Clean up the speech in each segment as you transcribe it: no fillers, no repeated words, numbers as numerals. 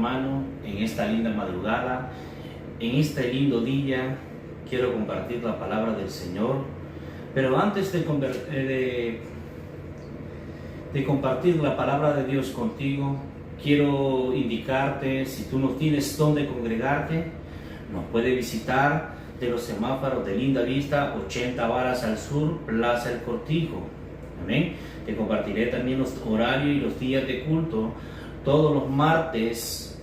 hermano, en esta linda madrugada, en este lindo día, quiero compartir la palabra del Señor. Pero antes de compartir la palabra de Dios contigo, quiero indicarte, si tú no tienes dónde congregarte, nos puede visitar de los semáforos de Linda Vista, 80 varas al sur, Plaza El Cortijo. Amén. Te compartiré también los horarios y los días de culto. Todos los martes,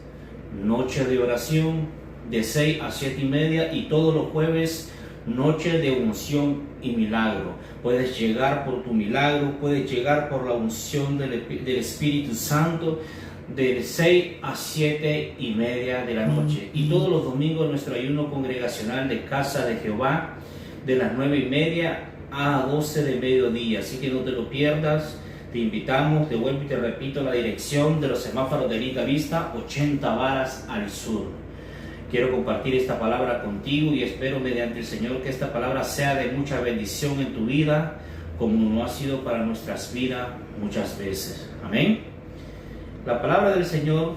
noche de oración de 6 a 7 y media, y todos los jueves, noche de unción y milagro. Puedes llegar por tu milagro, puedes llegar por la unción del Espíritu Santo de 6 a 7 y media de la noche. Y todos los domingos nuestro ayuno congregacional de Casa de Jehová de las 9 y media a 12 de mediodía. Así que no te lo pierdas. Te invitamos, te vuelvo y te repito, la dirección de los semáforos de Linda Vista, 80 varas al sur. Quiero compartir esta palabra contigo y espero mediante el Señor que esta palabra sea de mucha bendición en tu vida, como no ha sido para nuestras vidas muchas veces. Amén. La palabra del Señor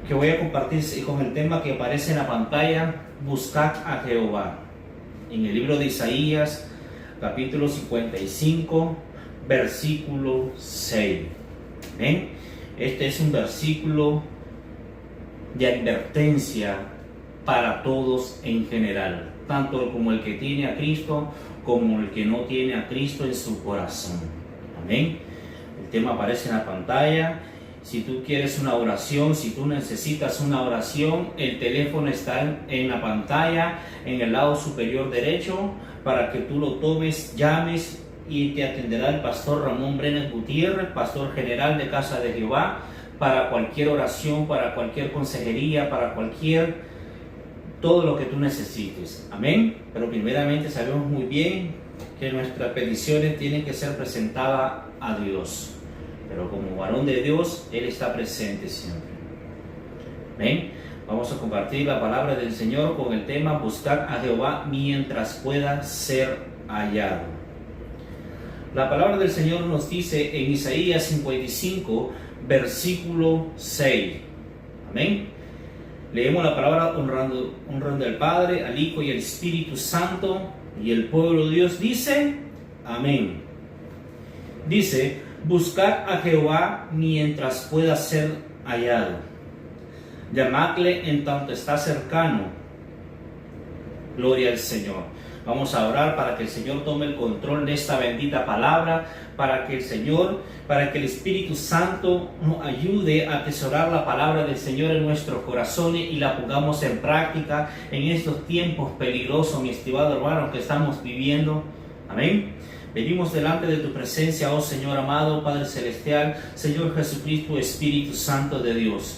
que voy a compartir con el tema que aparece en la pantalla: buscad a Jehová. En el libro de Isaías, capítulo 55, versículo 6. ¿Ven? Este es un versículo de advertencia para todos en general, tanto como el que tiene a Cristo como el que no tiene a Cristo en su corazón. Amén. El tema aparece en la pantalla. Si tú quieres una oración, si tú necesitas una oración, el teléfono está en la pantalla, en el lado superior derecho, para que tú lo tomes, llames, y te atenderá el pastor Ramón Brenes Gutiérrez, pastor general de Casa de Jehová, para cualquier oración, para cualquier consejería, para todo lo que tú necesites. Amén. Pero primeramente sabemos muy bien que nuestras peticiones tienen que ser presentadas a Dios. Pero como varón de Dios, Él está presente siempre. Amén. Vamos a compartir la palabra del Señor con el tema: buscar a Jehová mientras pueda ser hallado. La palabra del Señor nos dice en Isaías 55, versículo 6. Amén. Leemos la palabra honrando al Padre, al Hijo y al Espíritu Santo, y el pueblo de Dios dice: amén. Dice: buscad a Jehová mientras pueda ser hallado. Llamadle en tanto está cercano. Gloria al Señor. Vamos a orar para que el Señor tome el control de esta bendita palabra, para que el Espíritu Santo nos ayude a atesorar la palabra del Señor en nuestros corazones y la pongamos en práctica en estos tiempos peligrosos, mi estimado hermano, que estamos viviendo. Amén. Venimos delante de tu presencia, oh Señor amado, Padre Celestial, Señor Jesucristo, Espíritu Santo de Dios.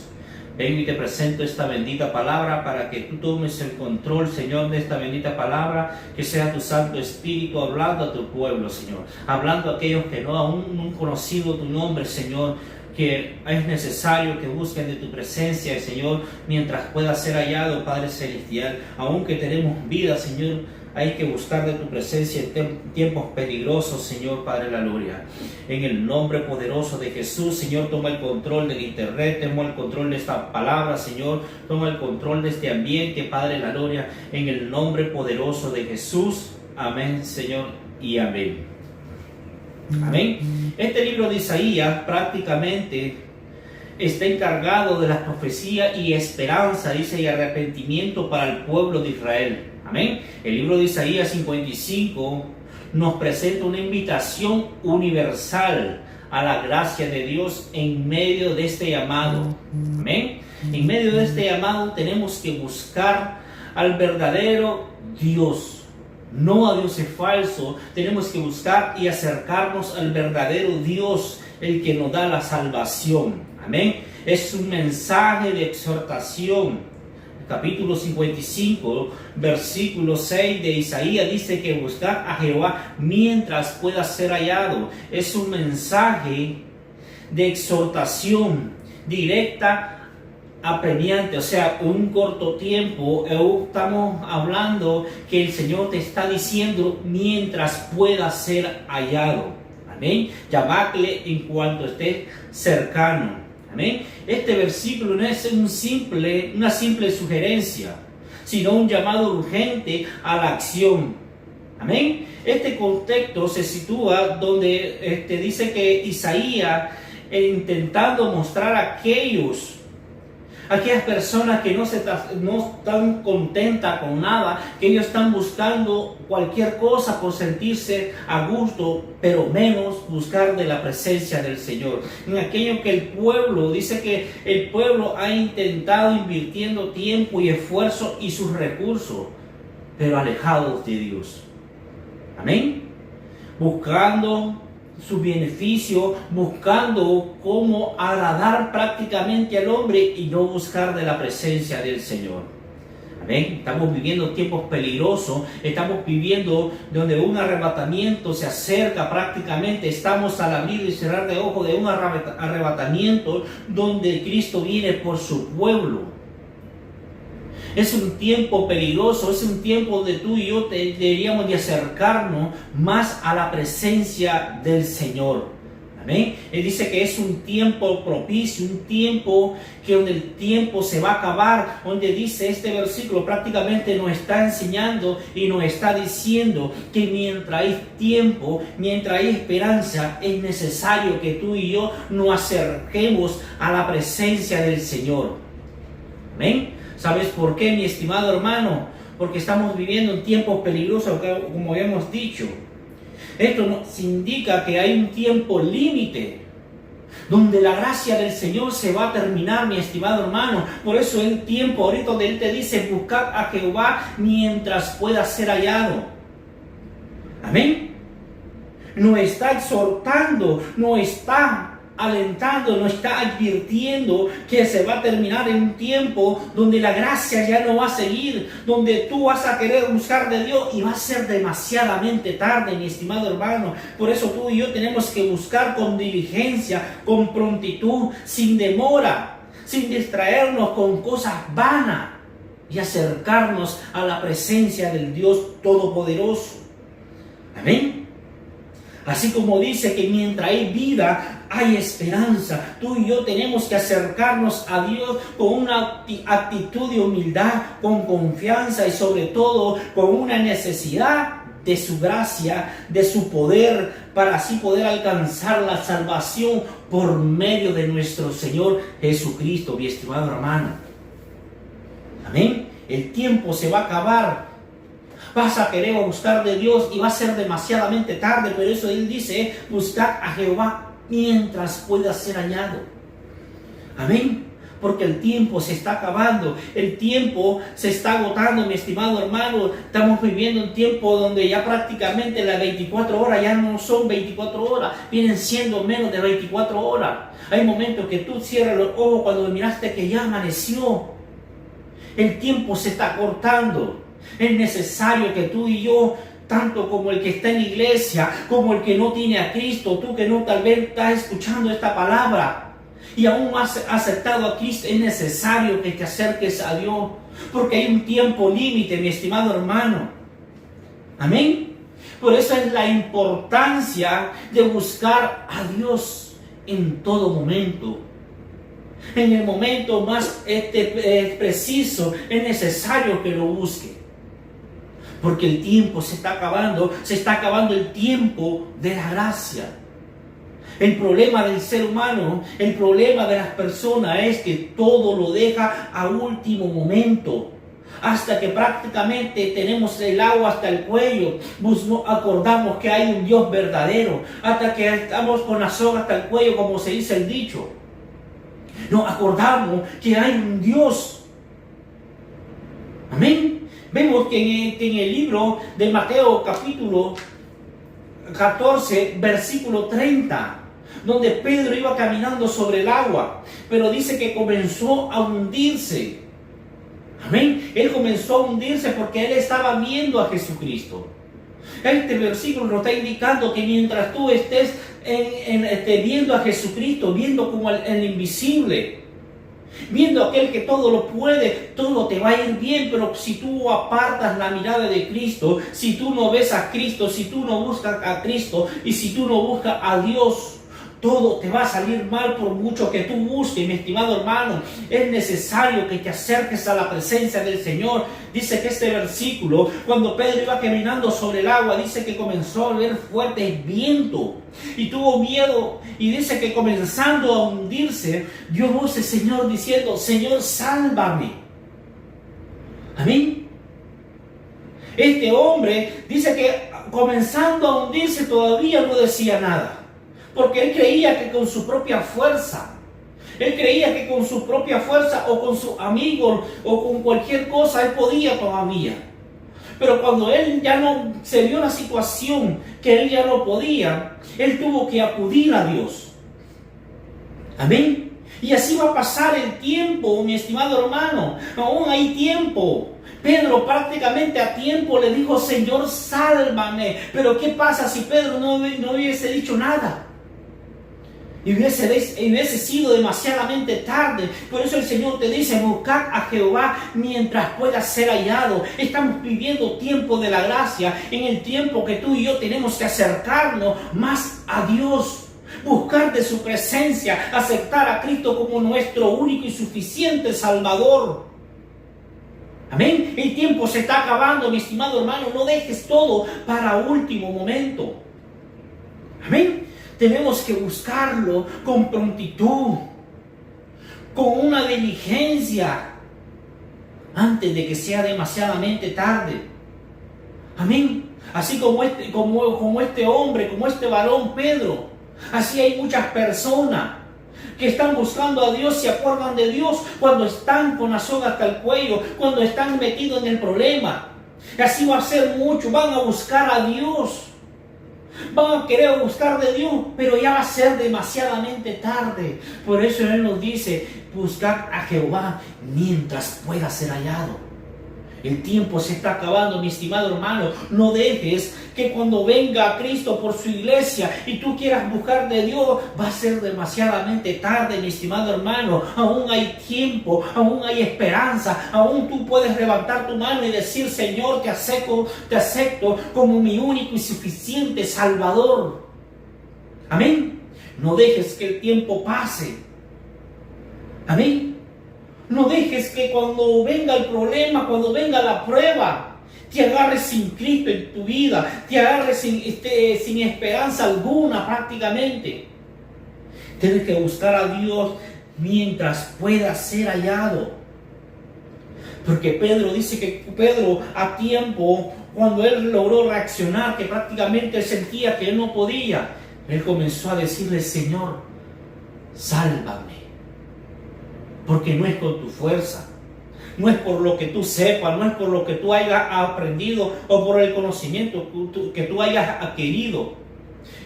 Vengo y te presento esta bendita palabra para que tú tomes el control, Señor, de esta bendita palabra, que sea tu Santo Espíritu hablando a tu pueblo, Señor, hablando a aquellos que aún no han conocido tu nombre, Señor, que es necesario que busquen de tu presencia, Señor, mientras pueda ser hallado, Padre Celestial. Aunque tenemos vida, Señor, hay que buscar de tu presencia en tiempos peligrosos, Señor, Padre de la gloria. En el nombre poderoso de Jesús, Señor, toma el control del internet, toma el control de esta palabra, Señor, toma el control de este ambiente, Padre de la gloria, en el nombre poderoso de Jesús. Amén, Señor, y amén. Amén. Este libro de Isaías prácticamente está encargado de la profecía y esperanza, dice, y arrepentimiento para el pueblo de Israel. Amén. El libro de Isaías 55 nos presenta una invitación universal a la gracia de Dios en medio de este llamado. Amén. En medio de este llamado tenemos que buscar al verdadero Dios, no a dioses falsos. Tenemos que buscar y acercarnos al verdadero Dios, el que nos da la salvación. Amén. Es un mensaje de exhortación. Capítulo 55, versículo 6 de Isaías dice que buscar a Jehová mientras pueda ser hallado. Es un mensaje de exhortación directa, apremiante, o sea, un corto tiempo. Estamos hablando que el Señor te está diciendo mientras pueda ser hallado. Amén. Llamadle en cuanto esté cercano. Amén. Este versículo no es una simple sugerencia, sino un llamado urgente a la acción. Amén. Este contexto se sitúa donde dice que Isaías, intentando mostrar a aquellas personas que no están contentas con nada, que ellos están buscando cualquier cosa por sentirse a gusto, pero menos buscar de la presencia del Señor. En aquello que el pueblo, dice que el pueblo ha intentado invirtiendo tiempo y esfuerzo y sus recursos, pero alejados de Dios. Amén. Buscando su beneficio, buscando cómo agradar prácticamente al hombre y no buscar de la presencia del Señor. Amén. Estamos viviendo tiempos peligrosos, estamos viviendo donde un arrebatamiento se acerca prácticamente, estamos al abrir y cerrar de ojos de un arrebatamiento donde Cristo viene por su pueblo. Es un tiempo peligroso, es un tiempo donde tú y yo deberíamos de acercarnos más a la presencia del Señor. Amén. Él dice que es un tiempo propicio, un tiempo donde el tiempo se va a acabar, donde dice este versículo prácticamente nos está enseñando y nos está diciendo que mientras hay tiempo, mientras hay esperanza, es necesario que tú y yo nos acerquemos a la presencia del Señor. Amén. ¿Sabes por qué, mi estimado hermano? Porque estamos viviendo en tiempos peligrosos, como hemos dicho. Esto nos indica que hay un tiempo límite, donde la gracia del Señor se va a terminar, mi estimado hermano. Por eso el tiempo, ahorita donde Él te dice, buscad a Jehová mientras pueda ser hallado. Amén. Nos está exhortando, nos está alentando, nos está advirtiendo que se va a terminar en un tiempo donde la gracia ya no va a seguir, donde tú vas a querer buscar de Dios y va a ser demasiadamente tarde, mi estimado hermano. Por eso tú y yo tenemos que buscar con diligencia, con prontitud, sin demora, sin distraernos con cosas vanas y acercarnos a la presencia del Dios Todopoderoso. Amén. Así como dice que mientras hay vida, hay esperanza. Tú y yo tenemos que acercarnos a Dios con una actitud de humildad, con confianza y sobre todo con una necesidad de su gracia, de su poder, para así poder alcanzar la salvación por medio de nuestro Señor Jesucristo, mi estimado hermano. Amén. El tiempo se va a acabar. Vas a querer buscar de Dios y va a ser demasiadamente tarde, pero eso Él dice, buscar a Jehová mientras pueda ser hallado. Amén. Porque el tiempo se está acabando, el tiempo se está agotando, mi estimado hermano. Estamos viviendo un tiempo donde ya prácticamente las 24 horas ya no son 24 horas, vienen siendo menos de 24 horas. Hay momentos que tú cierras los ojos cuando miraste que ya amaneció. El tiempo se está cortando. Es necesario que tú y yo, tanto como el que está en la iglesia, como el que no tiene a Cristo, tú que no tal vez estás escuchando esta palabra y aún no has aceptado a Cristo, es necesario que te acerques a Dios, porque hay un tiempo límite, mi estimado hermano. Amén. Por eso es la importancia de buscar a Dios en todo momento. En el momento más preciso es necesario que lo busque. Porque el tiempo se está acabando el tiempo de la gracia. El problema del ser humano, el problema de las personas es que todo lo deja a último momento. Hasta que prácticamente tenemos el agua hasta el cuello, nos acordamos que hay un Dios verdadero. Hasta que estamos con la soga hasta el cuello, como se dice el dicho. Nos acordamos que hay un Dios. Amén. Vemos que en el libro de Mateo capítulo 14, versículo 30, donde Pedro iba caminando sobre el agua, pero dice que comenzó a hundirse. Amén. Él comenzó a hundirse porque él estaba viendo a Jesucristo. Este versículo nos está indicando que mientras tú estés viendo a Jesucristo, viendo como el invisible, viendo aquel que todo lo puede, todo te va a ir bien. Pero si tú apartas la mirada de Cristo, si tú no ves a Cristo, si tú no buscas a Cristo y si tú no buscas a Dios, todo te va a salir mal por mucho que tú busques, mi estimado hermano. Es necesario que te acerques a la presencia del Señor. Dice que este versículo, cuando Pedro iba caminando sobre el agua, dice que comenzó a ver fuerte viento y tuvo miedo, y dice que comenzando a hundirse, dio voces, Señor, diciendo: Señor, sálvame. Amén. Este hombre dice que comenzando a hundirse todavía no decía nada, porque él creía que con su propia fuerza, o con su amigo o con cualquier cosa él podía todavía. Pero cuando él ya no se vio la situación que él ya no podía, él tuvo que acudir a Dios. Amén. Y así va a pasar el tiempo, mi estimado hermano. Aún hay tiempo. Pedro prácticamente a tiempo le dijo: Señor, sálvame. Pero ¿qué pasa si Pedro no hubiese dicho nada? Y hubiese sido demasiadamente tarde. Por eso el Señor te dice: buscad a Jehová mientras pueda ser hallado. Estamos viviendo tiempo de la gracia, en el tiempo que tú y yo tenemos que acercarnos más a Dios, buscar de su presencia, aceptar a Cristo como nuestro único y suficiente Salvador. Amén. El tiempo se está acabando, mi estimado hermano. No dejes todo para último momento. Amén. Tenemos que buscarlo con prontitud, con una diligencia, antes de que sea demasiadamente tarde. Amén. Así como este hombre, como este varón Pedro, así hay muchas personas que están buscando a Dios, se acuerdan de Dios cuando están con la soga hasta el cuello, cuando están metidos en el problema. Así va a ser mucho, van a buscar a Dios, van a querer buscar de Dios, pero ya va a ser demasiadamente tarde. Por eso Él nos dice: buscad a Jehová mientras pueda ser hallado. El tiempo se está acabando, mi estimado hermano. No dejes que cuando venga Cristo por su iglesia y tú quieras buscar de Dios, va a ser demasiadamente tarde, mi estimado hermano. Aún hay tiempo, aún hay esperanza. Aún tú puedes levantar tu mano y decir: Señor, te acepto como mi único y suficiente Salvador. Amén. No dejes que el tiempo pase. Amén. No dejes que cuando venga el problema, cuando venga la prueba, te agarres sin Cristo en tu vida, te agarres sin esperanza alguna prácticamente. Tienes que buscar a Dios mientras pueda ser hallado. Porque Pedro dice que Pedro a tiempo, cuando él logró reaccionar, que prácticamente él sentía que él no podía, él comenzó a decirle: Señor, sálvame. Porque no es con tu fuerza, no es por lo que tú sepas, no es por lo que tú hayas aprendido o por el conocimiento que tú hayas adquirido.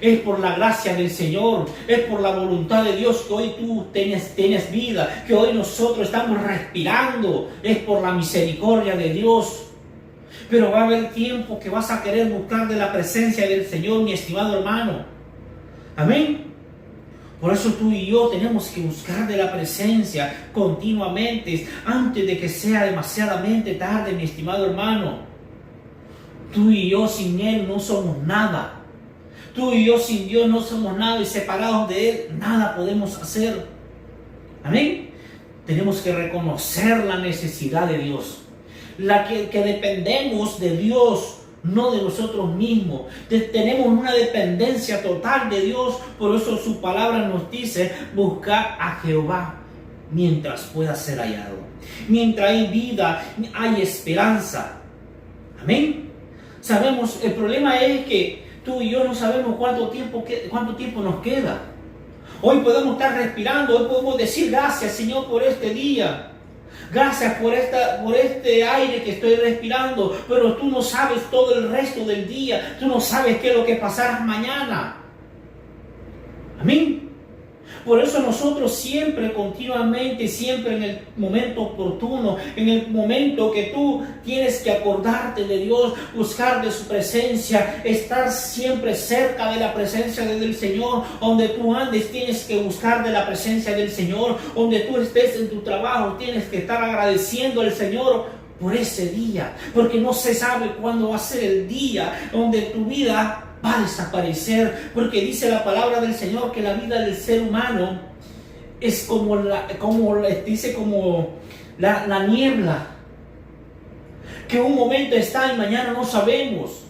Es por la gracia del Señor, es por la voluntad de Dios que hoy tú tienes vida, que hoy nosotros estamos respirando. Es por la misericordia de Dios. Pero va a haber tiempo que vas a querer buscar de la presencia del Señor, mi estimado hermano. Amén. Por eso tú y yo tenemos que buscar de la presencia continuamente, antes de que sea demasiadamente tarde, mi estimado hermano. Tú y yo sin Él no somos nada. Tú y yo sin Dios no somos nada, y separados de Él nada podemos hacer. Amén. Tenemos que reconocer la necesidad de Dios, que dependemos de Dios, no de nosotros mismos. Tenemos una dependencia total de Dios. Por eso su palabra nos dice: buscar a Jehová mientras pueda ser hallado. Mientras hay vida, hay esperanza. Amén. Sabemos, el problema es que tú y yo no sabemos cuánto tiempo nos queda. Hoy podemos estar respirando, hoy podemos decir: gracias, Señor, por este día. Gracias por este aire que estoy respirando, pero tú no sabes todo el resto del día. Tú no sabes qué es lo que pasará mañana. Amén. Por eso nosotros siempre, continuamente, siempre en el momento oportuno, en el momento que tú tienes que acordarte de Dios, buscar de su presencia, estar siempre cerca de la presencia del Señor. Donde tú andes, tienes que buscar de la presencia del Señor. Donde tú estés en tu trabajo, tienes que estar agradeciendo al Señor por ese día, porque no se sabe cuándo va a ser el día donde tu vida va a desaparecer, porque dice la palabra del Señor que la vida del ser humano es como la niebla, que un momento está y mañana no sabemos.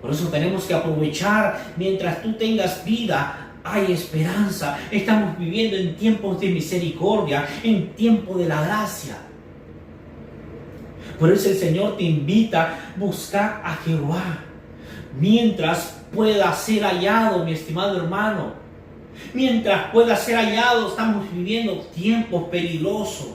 Por eso tenemos que aprovechar mientras tú tengas vida. Hay esperanza. Estamos viviendo en tiempos de misericordia, en tiempo de la gracia. Por eso el Señor te invita a buscar a Jehová mientras pueda ser hallado, mi estimado hermano. Mientras pueda ser hallado, estamos viviendo tiempos peligrosos.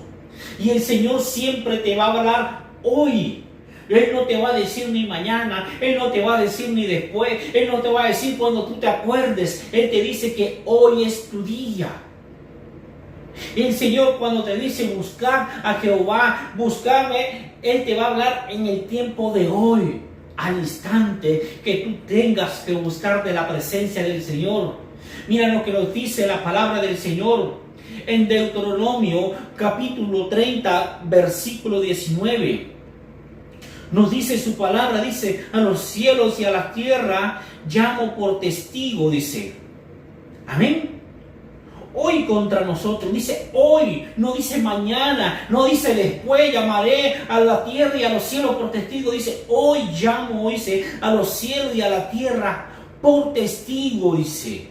Y el Señor siempre te va a hablar hoy. Él no te va a decir ni mañana, Él no te va a decir ni después, Él no te va a decir cuando tú te acuerdes. Él te dice que hoy es tu día. El Señor cuando te dice buscar a Jehová, buscarme, Él te va a hablar en el tiempo de hoy, al instante que tú tengas que buscar de la presencia del Señor. Mira lo que nos dice la palabra del Señor en Deuteronomio capítulo 30, versículo 19. Nos dice su palabra, dice, a los cielos y a la tierra llamo por testigo, dice. Amén. Hoy contra nosotros, dice hoy, no dice mañana, no dice después, llamaré a la tierra y a los cielos por testigo, dice hoy llamo, dice, a los cielos y a la tierra por testigo, dice.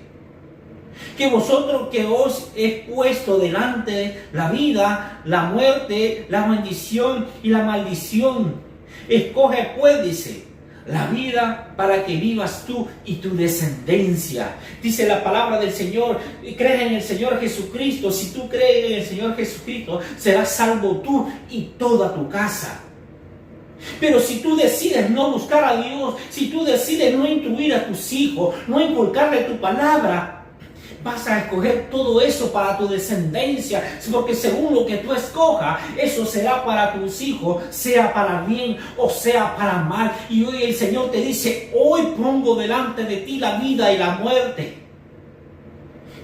Que vosotros que os he puesto delante la vida, la muerte, la bendición y la maldición. Escoge pues, dice, la vida para que vivas tú y tu descendencia. Dice la palabra del Señor, crees en el Señor Jesucristo. Si tú crees en el Señor Jesucristo, serás salvo tú y toda tu casa. Pero si tú decides no buscar a Dios, si tú decides no instruir a tus hijos, no inculcarle tu palabra, vas a escoger todo eso para tu descendencia, porque según lo que tú escojas, eso será para tus hijos, sea para bien o sea para mal. Y hoy el Señor te dice, hoy pongo delante de ti la vida y la muerte.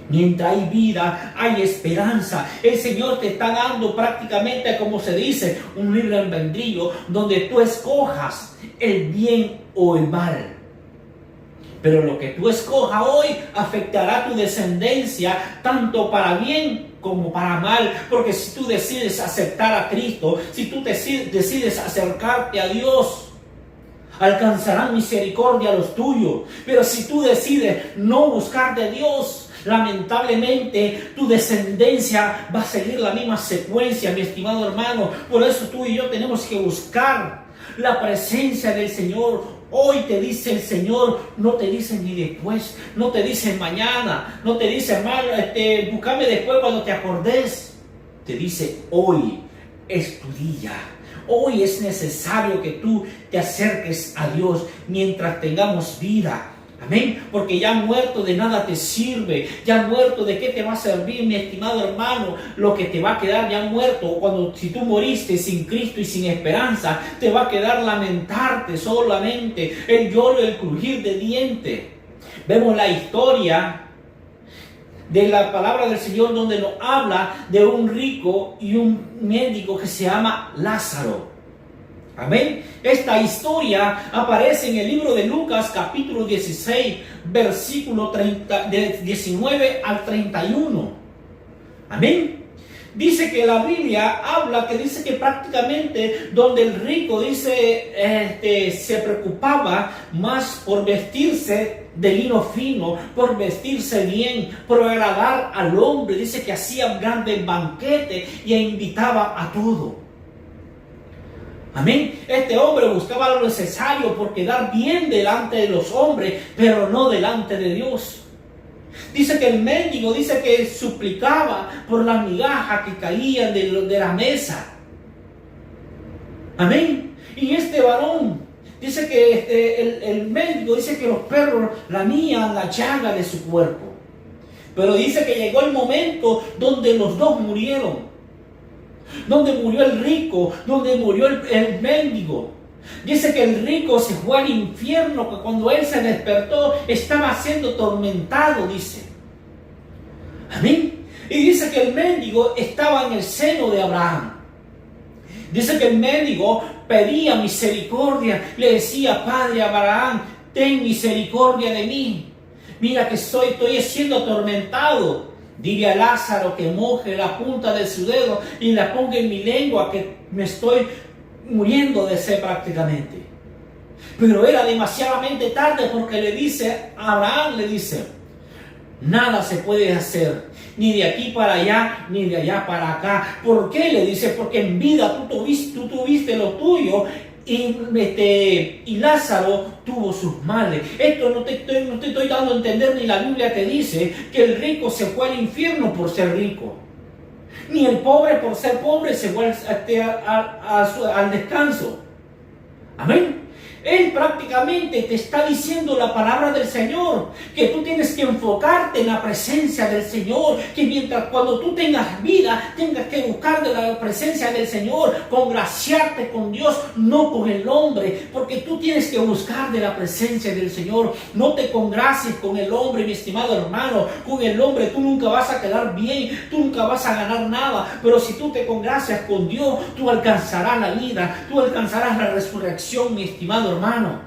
Mientras hay vida, hay esperanza. El Señor te está dando prácticamente, como se dice, un libre albedrío, donde tú escojas el bien o el mal. Pero lo que tú escojas hoy afectará tu descendencia tanto para bien como para mal. Porque si tú decides aceptar a Cristo, si tú decides acercarte a Dios, alcanzarán misericordia los tuyos. Pero si tú decides no buscar de Dios, lamentablemente tu descendencia va a seguir la misma secuencia, mi estimado hermano. Por eso tú y yo tenemos que buscar la presencia del Señor. Hoy te dice el Señor, no te dice ni después, no te dice mañana, no te dice hermano, búscame después cuando te acordes. Te dice hoy es tu día. Hoy es necesario que tú te acerques a Dios mientras tengamos vida. Amén, porque ya muerto de nada te sirve, ya muerto de qué te va a servir, mi estimado hermano, lo que te va a quedar ya muerto, si tú moriste sin Cristo y sin esperanza, te va a quedar lamentarte solamente, el lloro, el crujir de dientes. Vemos la historia de la palabra del Señor donde nos habla de un rico y un mendigo que se llama Lázaro. Amén. Esta historia aparece en el libro de Lucas capítulo 16, versículo 19 al 31. Amén. Dice que la Biblia habla, que dice que prácticamente donde el rico se preocupaba más por vestirse de lino fino, por vestirse bien, por agradar al hombre. Dice que hacía grandes banquetes y invitaba a todo. Amén. Este hombre buscaba lo necesario por quedar bien delante de los hombres, pero no delante de Dios. Dice que el mendigo, dice que suplicaba por las migajas que caían de la mesa. Amén. Y este varón, dice que el mendigo, dice que los perros lamían la llaga de su cuerpo. Pero dice que llegó el momento donde los dos murieron. Donde murió el rico, donde murió el mendigo. Dice que el rico se fue al infierno, que cuando él se despertó estaba siendo tormentado, dice. Amén. Y dice que el mendigo estaba en el seno de Abraham. Dice que el mendigo pedía misericordia, le decía, Padre Abraham, ten misericordia de mí. Mira que estoy siendo atormentado. Dile a Lázaro que moje la punta de su dedo y la ponga en mi lengua, que me estoy muriendo de sed prácticamente. Pero era demasiadamente tarde, porque le dice a Abraham, le dice, nada se puede hacer, ni de aquí para allá, ni de allá para acá. ¿Por qué? Le dice, porque en vida tú tuviste lo tuyo, y Lázaro tuvo sus males. Esto no te estoy dando a entender, ni la Biblia te dice que el rico se fue al infierno por ser rico, ni el pobre por ser pobre se fue al descanso. Amén. Él prácticamente te está diciendo la palabra del Señor, que tú tienes que enfocarte en la presencia del Señor, que cuando tú tengas vida, tengas que buscar de la presencia del Señor, congraciarte con Dios, no con el hombre, porque tú tienes que buscar de la presencia del Señor. No te congracies con el hombre, mi estimado hermano. Con el hombre tú nunca vas a quedar bien, tú nunca vas a ganar nada, pero si tú te congracias con Dios, tú alcanzarás la vida, tú alcanzarás la resurrección, mi estimado hermano.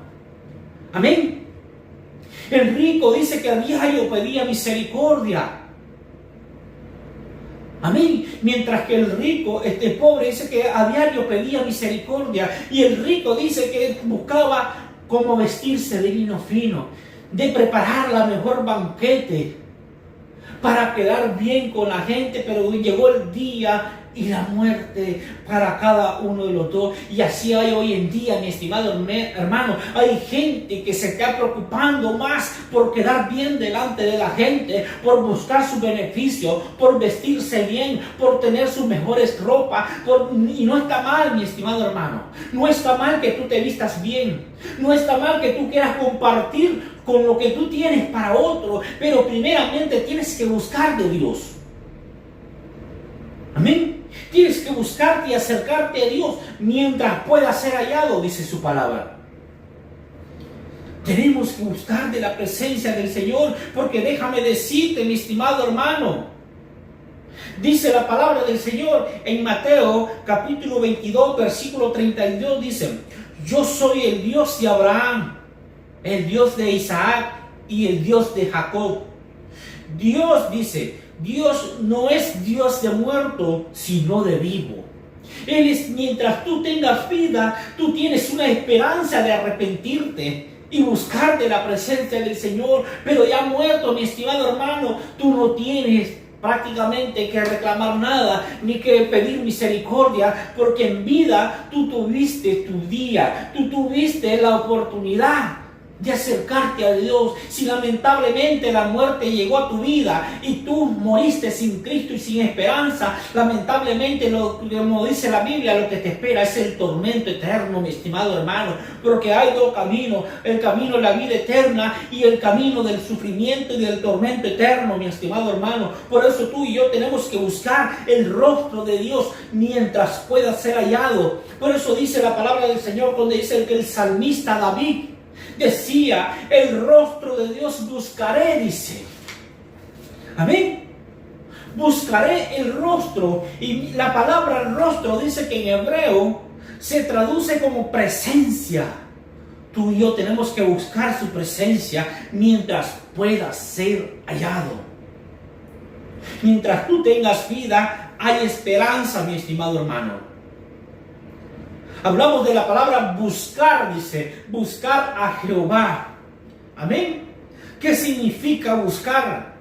Amén. El rico dice que a diario pedía misericordia. Amén. Mientras que el rico, pobre, dice que a diario pedía misericordia. Y el rico dice que buscaba cómo vestirse de lino fino, de preparar la mejor banquete para quedar bien con la gente. Pero llegó el día y la muerte para cada uno de los dos. Y así hay hoy en día, mi estimado hermano. Hay gente que se está preocupando más por quedar bien delante de la gente, por buscar su beneficio, por vestirse bien, por tener sus mejores ropas. Y no está mal, mi estimado hermano. No está mal que tú te vistas bien. No está mal que tú quieras compartir con lo que tú tienes para otro. Pero primeramente tienes que buscar de Dios. Amén. Tienes que buscarte y acercarte a Dios mientras pueda ser hallado, dice su palabra. Tenemos que buscar de la presencia del Señor, porque déjame decirte, mi estimado hermano, dice la palabra del Señor en Mateo capítulo 22, versículo 32, dice, yo soy el Dios de Abraham, el Dios de Isaac y el Dios de Jacob. Dios dice, Dios no es Dios de muerto, sino de vivo. Él es, mientras tú tengas vida, tú tienes una esperanza de arrepentirte y buscar de la presencia del Señor. Pero ya muerto, mi estimado hermano, tú no tienes prácticamente que reclamar nada, ni que pedir misericordia, porque en vida tú tuviste tu día, tú tuviste la oportunidad de acercarte a Dios. Si lamentablemente la muerte llegó a tu vida y tú moriste sin Cristo y sin esperanza, lamentablemente, como dice la Biblia, lo que te espera es el tormento eterno, mi estimado hermano. Porque hay dos caminos: el camino de la vida eterna y el camino del sufrimiento y del tormento eterno, mi estimado hermano. Por eso tú y yo tenemos que buscar el rostro de Dios mientras pueda ser hallado. Por eso dice la palabra del Señor, donde dice que el salmista David decía, el rostro de Dios buscaré, dice. Amén. Buscaré el rostro. Y la palabra rostro dice que en hebreo se traduce como presencia. Tú y yo tenemos que buscar su presencia mientras pueda ser hallado. Mientras tú tengas vida, hay esperanza, mi estimado hermano. Hablamos de la palabra buscar, dice, buscar a Jehová. Amén. ¿Qué significa buscar?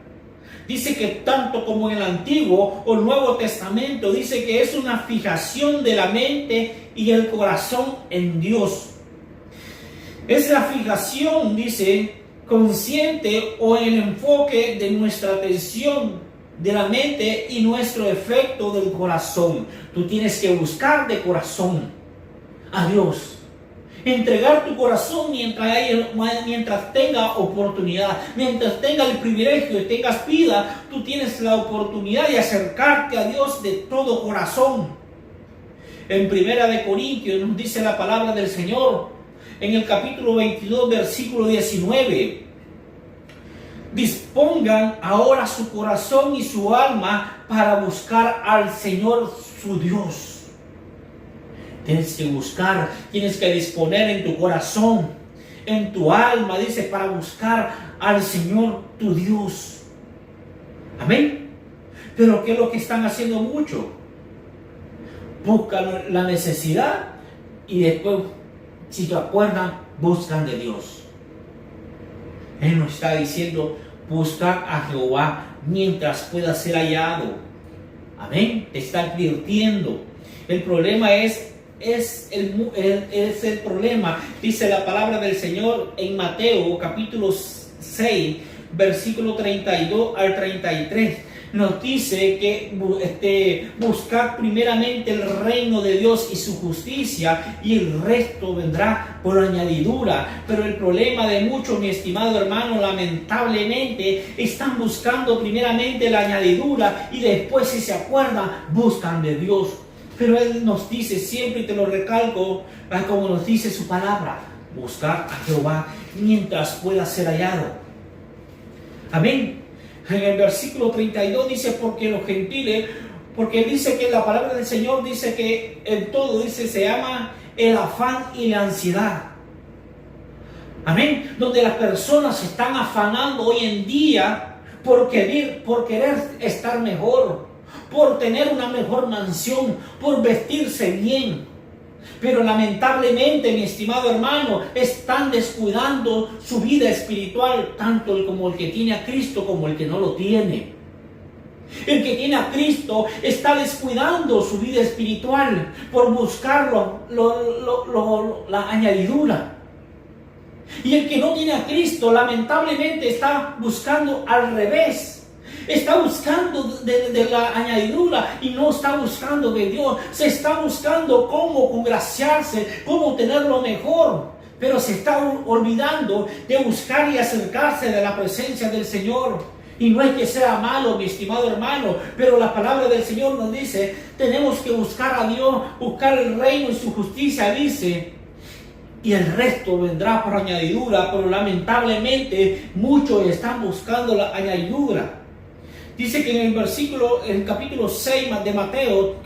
Dice que tanto como en el Antiguo o Nuevo Testamento, dice que es una fijación de la mente y el corazón en Dios. Es la fijación, dice, consciente o el enfoque de nuestra atención de la mente y nuestro efecto del corazón. Tú tienes que buscar de corazón a Dios, entregar tu corazón mientras tenga oportunidad, mientras tenga el privilegio y tengas vida. Tú tienes la oportunidad de acercarte a Dios de todo corazón. En 1 Corintios nos dice la palabra del Señor en el capítulo 22, versículo 19: dispongan ahora su corazón y su alma para buscar al Señor su Dios. Tienes que buscar, tienes que disponer en tu corazón, en tu alma, dice, para buscar al Señor tu Dios. Amén. Pero ¿qué es lo que están haciendo mucho? Buscan la necesidad y después, si te acuerdan, buscan de Dios. Él nos está diciendo, buscar a Jehová mientras pueda ser hallado. Amén. Te está advirtiendo. El problema es el problema. Dice la palabra del Señor en Mateo capítulo 6, versículo 32 al 33. Nos dice que buscar primeramente el reino de Dios y su justicia, y el resto vendrá por añadidura. Pero el problema de muchos, mi estimado hermano, lamentablemente están buscando primeramente la añadidura y después, si se acuerdan, buscan de Dios. Pero Él nos dice siempre, y te lo recalco, como nos dice su palabra, buscar a Jehová mientras pueda ser hallado. Amén. En el versículo 32 dice, porque los gentiles, porque dice que la palabra del Señor dice que en todo, dice, se llama el afán y la ansiedad. Amén. Donde las personas se están afanando hoy en día por querer estar mejor, por tener una mejor mansión, por vestirse bien. Pero lamentablemente, mi estimado hermano, están descuidando su vida espiritual, tanto como el que tiene a Cristo como el que no lo tiene. El que tiene a Cristo está descuidando su vida espiritual por buscar la añadidura. Y el que no tiene a Cristo, lamentablemente, está buscando al revés. Está buscando de la añadidura y no está buscando de Dios. Se está buscando cómo congraciarse, cómo tenerlo mejor. Pero se está olvidando de buscar y acercarse de la presencia del Señor. Y no es que sea malo, mi estimado hermano, pero la palabra del Señor nos dice, tenemos que buscar a Dios, buscar el reino y su justicia, dice. Y el resto vendrá por añadidura, pero lamentablemente muchos están buscando la añadidura. Dice que en el capítulo 6 de Mateo,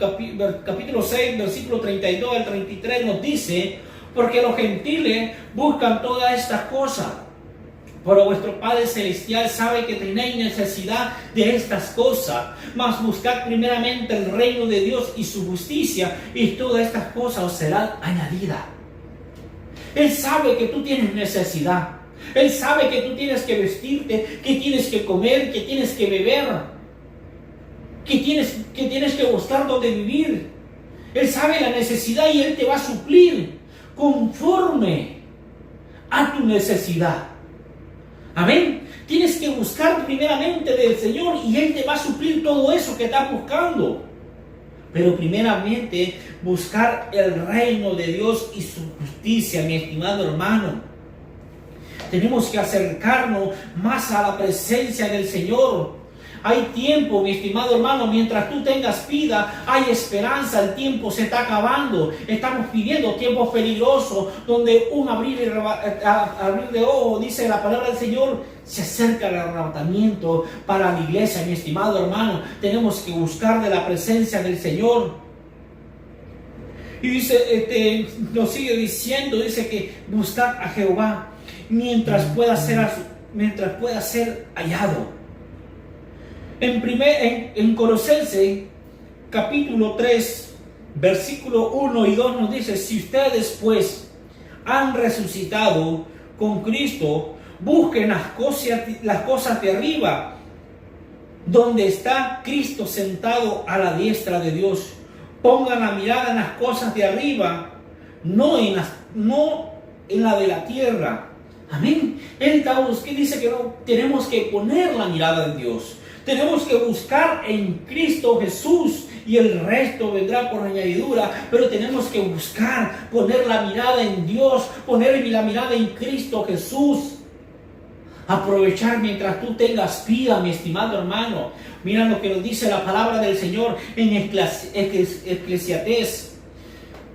capítulo 6, versículo 32 al 33 nos dice, porque los gentiles buscan todas estas cosas, pero vuestro Padre Celestial sabe que tenéis necesidad de estas cosas, mas buscad primeramente el reino de Dios y su justicia, y todas estas cosas os serán añadidas. Él sabe que tú tienes necesidad. Él sabe que tú tienes que vestirte, que tienes que comer, que tienes que beber, que tienes que buscar donde vivir. Él sabe la necesidad y Él te va a suplir conforme a tu necesidad. Amén. Tienes que buscar primeramente del Señor y Él te va a suplir todo eso que estás buscando. Pero primeramente buscar el reino de Dios y su justicia, mi estimado hermano. Tenemos que acercarnos más a la presencia del Señor. Hay tiempo, mi estimado hermano, mientras tú tengas vida, hay esperanza, el tiempo se está acabando. Estamos viviendo tiempos peligrosos, donde un abrir de ojos, dice la palabra del Señor, se acerca el arrebatamiento para la iglesia, mi estimado hermano. Tenemos que buscar de la presencia del Señor. Y dice, nos sigue diciendo, dice que buscar a Jehová mientras pueda ser hallado. En Colosenses capítulo 3 versículo 1 y 2 nos dice, si ustedes pues han resucitado con Cristo, busquen las cosas de arriba, donde está Cristo sentado a la diestra de Dios. Pongan la mirada en las cosas de arriba, no en la de la tierra. Amén. Él dice que no tenemos que poner la mirada en Dios. Tenemos que buscar en Cristo Jesús y el resto vendrá por añadidura. Pero tenemos que buscar, poner la mirada en Dios, poner la mirada en Cristo Jesús. Aprovechar mientras tú tengas vida, mi estimado hermano. Mira lo que nos dice la palabra del Señor en Eclesiastés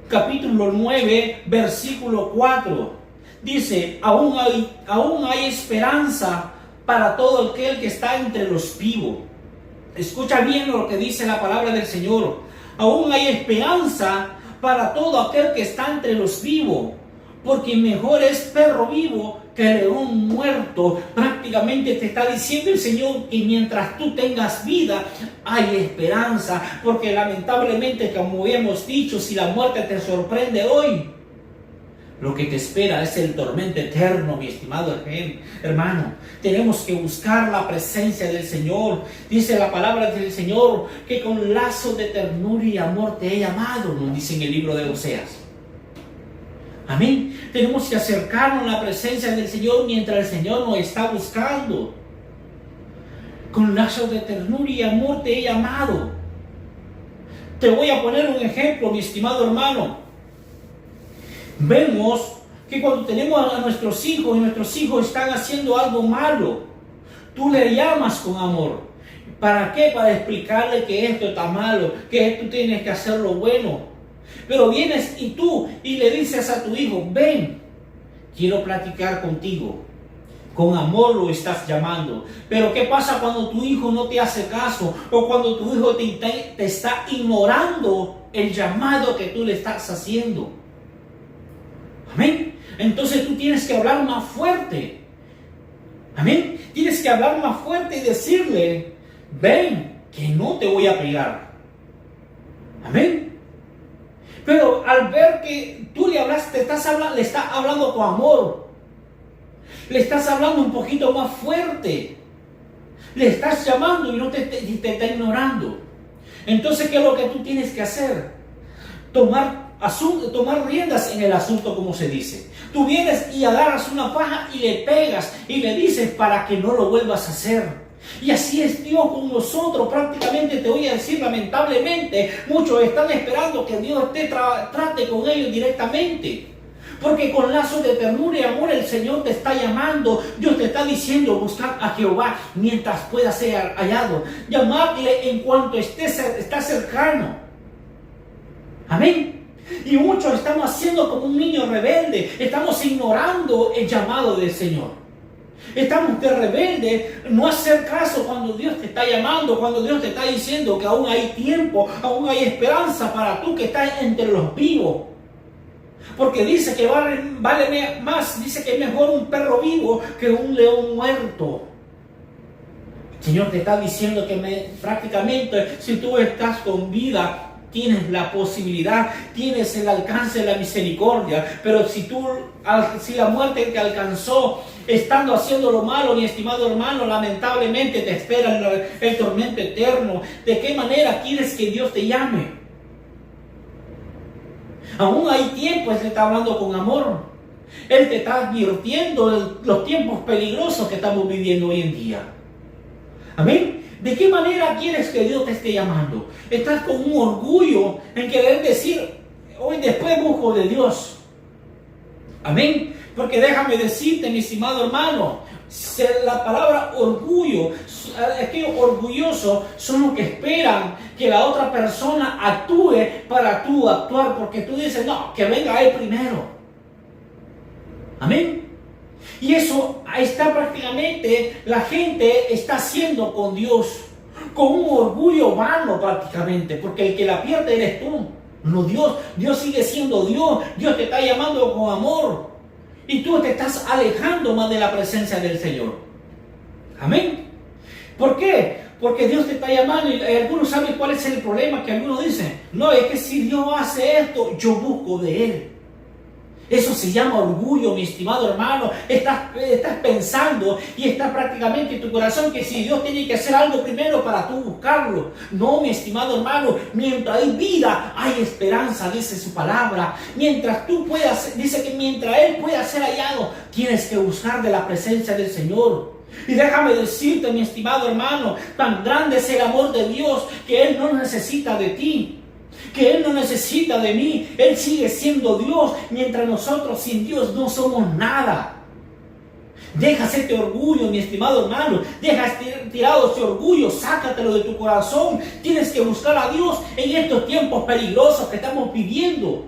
capítulo 9 versículo 4. Dice, aún hay esperanza para todo aquel que está entre los vivos. Escucha bien lo que dice la palabra del Señor. Aún hay esperanza para todo aquel que está entre los vivos. Porque mejor es perro vivo que león muerto. Prácticamente te está diciendo el Señor que mientras tú tengas vida hay esperanza. Porque lamentablemente, como hemos dicho, si la muerte te sorprende hoy, lo que te espera es el tormento eterno, mi estimado hermano. Tenemos que buscar la presencia del Señor. Dice la palabra del Señor que con lazo de ternura y amor te he llamado, nos dice en el libro de Oseas. Amén. Tenemos que acercarnos a la presencia del Señor mientras el Señor nos está buscando. Con lazo de ternura y amor te he llamado. Te voy a poner un ejemplo, mi estimado hermano. Vemos que cuando tenemos a nuestros hijos y nuestros hijos están haciendo algo malo, tú le llamas con amor. ¿Para qué? Para explicarle que esto está malo, que tú tienes que hacer lo bueno. Pero vienes y tú y le dices a tu hijo, ven, quiero platicar contigo. Con amor lo estás llamando. Pero ¿qué pasa cuando tu hijo no te hace caso? O cuando tu hijo te está ignorando el llamado que tú le estás haciendo. Amén. Entonces tú tienes que hablar más fuerte. Amén. Tienes que hablar más fuerte y decirle, ven, que no te voy a pegar. Amén. Pero al ver que tú le hablas, le estás hablando con amor. Le estás hablando un poquito más fuerte. Le estás llamando y no te está ignorando. Entonces, ¿qué es lo que tú tienes que hacer? Tomar riendas en el asunto, como se dice. Tú vienes y agarras una paja y le pegas y le dices para que no lo vuelvas a hacer. Y así es Dios con nosotros. Prácticamente te voy a decir, lamentablemente, muchos están esperando que Dios te trate con ellos directamente. Porque con lazos de ternura y amor el Señor te está llamando. Dios te está diciendo, buscar a Jehová mientras pueda ser hallado. Llamarle en cuanto está cercano. Amén. Y muchos estamos haciendo como un niño rebelde. Estamos ignorando el llamado del Señor. Estamos de rebelde, no hacer caso cuando Dios te está llamando, cuando Dios te está diciendo que aún hay tiempo, aún hay esperanza para tú que estás entre los vivos. Porque dice que vale más, dice que es mejor un perro vivo que un león muerto. El Señor te está diciendo que prácticamente si tú estás con vida, tienes la posibilidad, tienes el alcance de la misericordia. Pero si la muerte te alcanzó estando haciendo lo malo, mi estimado hermano, lamentablemente te espera el tormento eterno. ¿De qué manera quieres que Dios te llame? Aún hay tiempo, Él te está hablando con amor. Él te está advirtiendo los tiempos peligrosos que estamos viviendo hoy en día. Amén. ¿De qué manera quieres que Dios te esté llamando? Estás con un orgullo en querer decir, hoy después busco de Dios. Amén. Porque déjame decirte, mi estimado hermano, la palabra orgullo, es que orgullosos son los que esperan que la otra persona actúe para tú actuar. Porque tú dices, no, que venga Él primero. Amén. Y eso está prácticamente, la gente está haciendo con Dios, con un orgullo vano prácticamente, porque el que la pierde eres tú, no Dios. Dios sigue siendo Dios, Dios te está llamando con amor, y tú te estás alejando más de la presencia del Señor. Amén. ¿Por qué? Porque Dios te está llamando y algunos saben cuál es el problema, que algunos dicen, no, es que si Dios hace esto, yo busco de Él. Eso se llama orgullo, mi estimado hermano. Estás pensando y está prácticamente en tu corazón que si Dios tiene que hacer algo primero para tú buscarlo. No, mi estimado hermano, mientras hay vida, hay esperanza, dice su palabra. Mientras tú puedas, dice que mientras Él pueda ser hallado, tienes que buscar de la presencia del Señor. Y déjame decirte, mi estimado hermano, tan grande es el amor de Dios que Él no necesita de ti. Que Él no necesita de mí. Él sigue siendo Dios, mientras nosotros sin Dios no somos nada. Deja este orgullo, mi estimado hermano. Deja tirado ese orgullo, sácatelo de tu corazón. Tienes que buscar a Dios en estos tiempos peligrosos que estamos viviendo.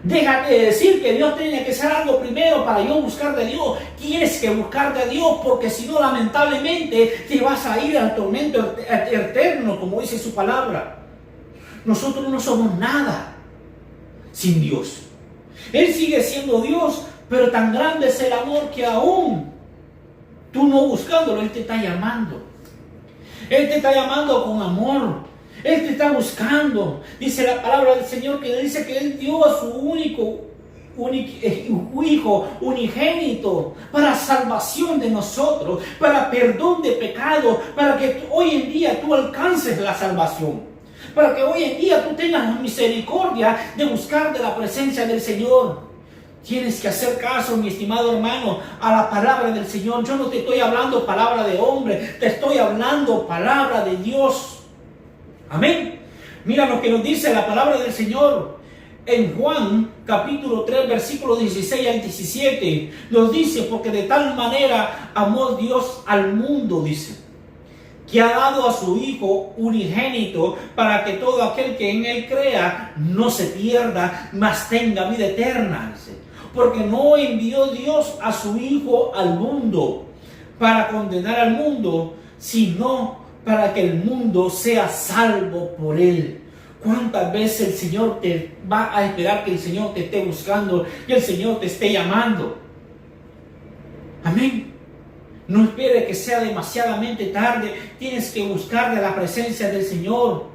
Déjate de decir que Dios tiene que hacer algo primero para yo buscar de Dios. Tienes que buscar de Dios, porque si no, lamentablemente te vas a ir al tormento eterno, como dice su palabra. Nosotros no somos nada sin Dios. Él sigue siendo Dios, pero tan grande es el amor que aún tú no buscándolo, Él te está llamando. Él te está llamando con amor. Él te está buscando. Dice la palabra del Señor que dice que Él dio a su único Hijo unigénito para salvación de nosotros, para perdón de pecado, para que hoy en día tú alcances la salvación, para que hoy en día tú tengas la misericordia de buscar de la presencia del Señor. Tienes que hacer caso, mi estimado hermano, a la palabra del Señor. Yo no te estoy hablando palabra de hombre, te estoy hablando palabra de Dios. Amén. Mira lo que nos dice la palabra del Señor en Juan capítulo 3 versículos 16 al 17. Nos dice: porque de tal manera amó Dios al mundo, dice, que ha dado a su Hijo unigénito, para que todo aquel que en Él crea no se pierda, mas tenga vida eterna. Dice, porque no envió Dios a su Hijo al mundo para condenar al mundo, sino para que el mundo sea salvo por Él. ¿Cuántas veces el Señor te va a esperar que el Señor te esté buscando, que el Señor te esté llamando? Amén. No espere que sea demasiadamente tarde. Tienes que buscar de la presencia del Señor.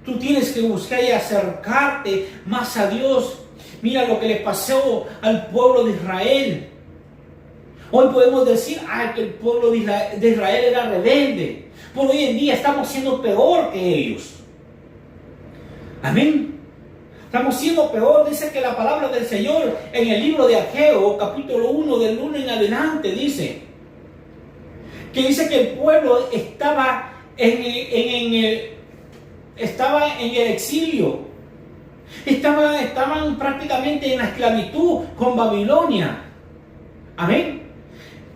Tú tienes que buscar y acercarte más a Dios. Mira lo que le pasó al pueblo de Israel. Hoy podemos decir que el pueblo de Israel era rebelde. Pero hoy en día estamos siendo peor que ellos. Amén. Estamos siendo peor. Dice que la palabra del Señor en el libro de Ageo, capítulo 1, del 1 en adelante, dice que el pueblo estaba en el exilio. Estaban prácticamente en la esclavitud con Babilonia. Amén.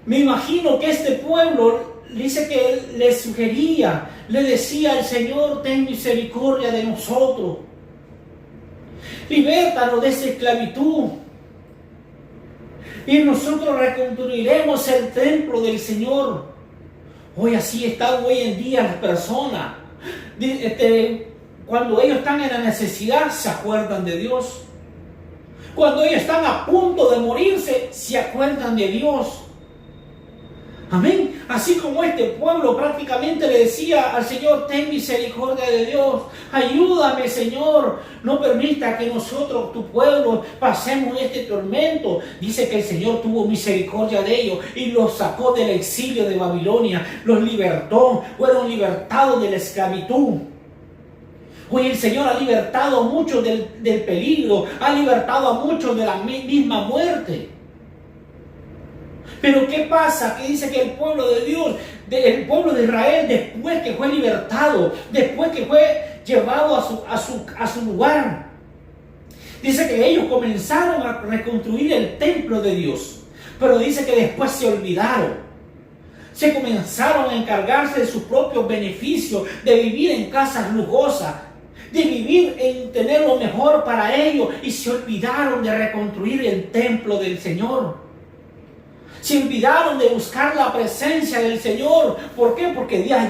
Me imagino que este pueblo dice que le sugería, le decía al Señor: ten misericordia de nosotros, libértanos de esa esclavitud, y nosotros reconstruiremos el templo del Señor. Hoy así están hoy en día las personas. Cuando ellos están en la necesidad, se acuerdan de Dios. Cuando ellos están a punto de morirse, se acuerdan de Dios. Amén. Así como este pueblo prácticamente le decía al Señor: ten misericordia de Dios, ayúdame, Señor, no permita que nosotros, tu pueblo, pasemos este tormento. Dice que el Señor tuvo misericordia de ellos y los sacó del exilio de Babilonia, los libertó, fueron libertados de la esclavitud. Hoy el Señor ha libertado a muchos del peligro, ha libertado a muchos de la misma muerte. Pero ¿qué pasa? Que dice que el pueblo de Dios, el pueblo de Israel, después que fue libertado, después que fue llevado a su lugar, dice que ellos comenzaron a reconstruir el templo de Dios. Pero dice que después se olvidaron. Se comenzaron a encargarse de sus propios beneficios, de vivir en casas lujosas, de vivir en tener lo mejor para ellos, y se olvidaron de reconstruir el templo del Señor. Se olvidaron de buscar la presencia del Señor. ¿Por qué? Porque Dios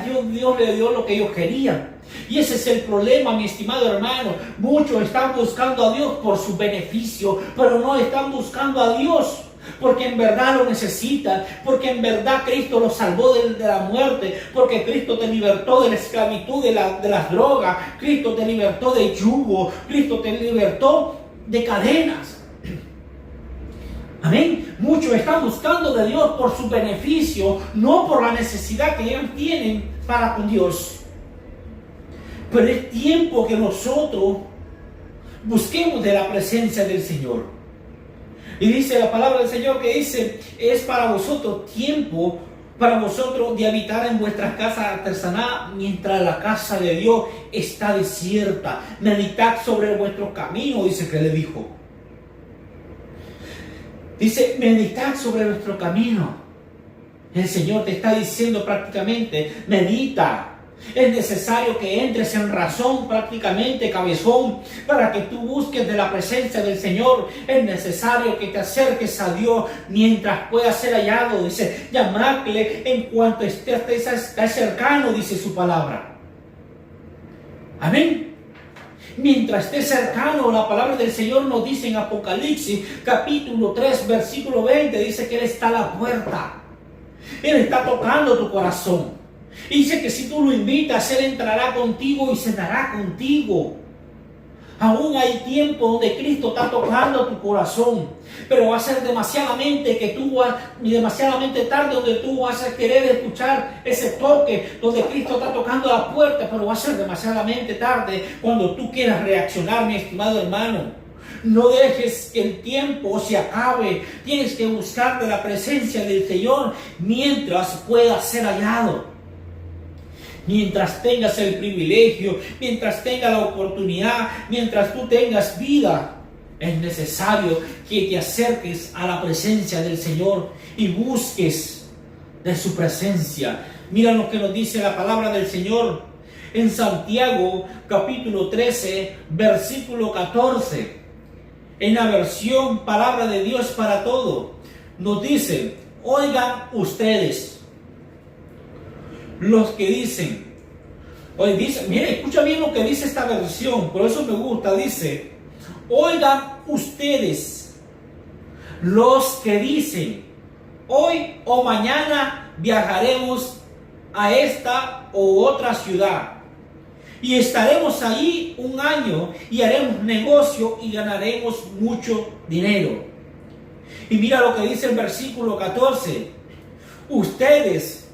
le dio lo que ellos querían. Y ese es el problema, mi estimado hermano. Muchos están buscando a Dios por su beneficio, pero no están buscando a Dios porque en verdad lo necesitan, porque en verdad Cristo los salvó de la muerte, porque Cristo te libertó de la esclavitud, de las drogas, Cristo te libertó de yugo, Cristo te libertó de cadenas. Amén. Muchos están buscando de Dios por su beneficio, no por la necesidad que ellos tienen para con Dios. Pero es tiempo que nosotros busquemos de la presencia del Señor. Y dice la palabra del Señor que dice: es para vosotros tiempo, para vosotros de habitar en vuestras casas artesanas, mientras la casa de Dios está desierta. Meditad sobre vuestro camino, dice que le dijo. Dice: meditad sobre nuestro camino. El Señor te está diciendo prácticamente: medita. Es necesario que entres en razón prácticamente, cabezón, para que tú busques de la presencia del Señor. Es necesario que te acerques a Dios mientras pueda ser hallado. Dice: llamadle en cuanto estés cercano, dice su palabra. Amén. mientras esté cercano. La palabra del Señor nos dice en Apocalipsis capítulo 3 versículo 20, dice que Él está a la puerta. Él está tocando tu corazón. Y dice que si tú lo invitas, Él entrará contigo y cenará contigo. Aún hay tiempo donde Cristo está tocando tu corazón, pero va a ser demasiadamente tarde donde tú vas a querer escuchar ese toque, donde Cristo está tocando la puerta, pero va a ser demasiadamente tarde cuando tú quieras reaccionar, mi estimado hermano. No dejes que el tiempo se acabe. Tienes que buscar de la presencia del Señor mientras pueda ser hallado. Mientras tengas el privilegio, mientras tengas la oportunidad, mientras tú tengas vida, es necesario que te acerques a la presencia del Señor y busques de su presencia. Mira lo que nos dice la palabra del Señor en Santiago capítulo 13, versículo 14. En la versión Palabra de Dios para Todo, nos dice: oigan ustedes los que dicen, mire, escucha bien lo que dice esta versión, por eso me gusta, dice: oigan ustedes los que dicen, hoy o mañana viajaremos a esta u otra ciudad y estaremos allí un año y haremos negocio y ganaremos mucho dinero. Y mira lo que dice el versículo 14: ustedes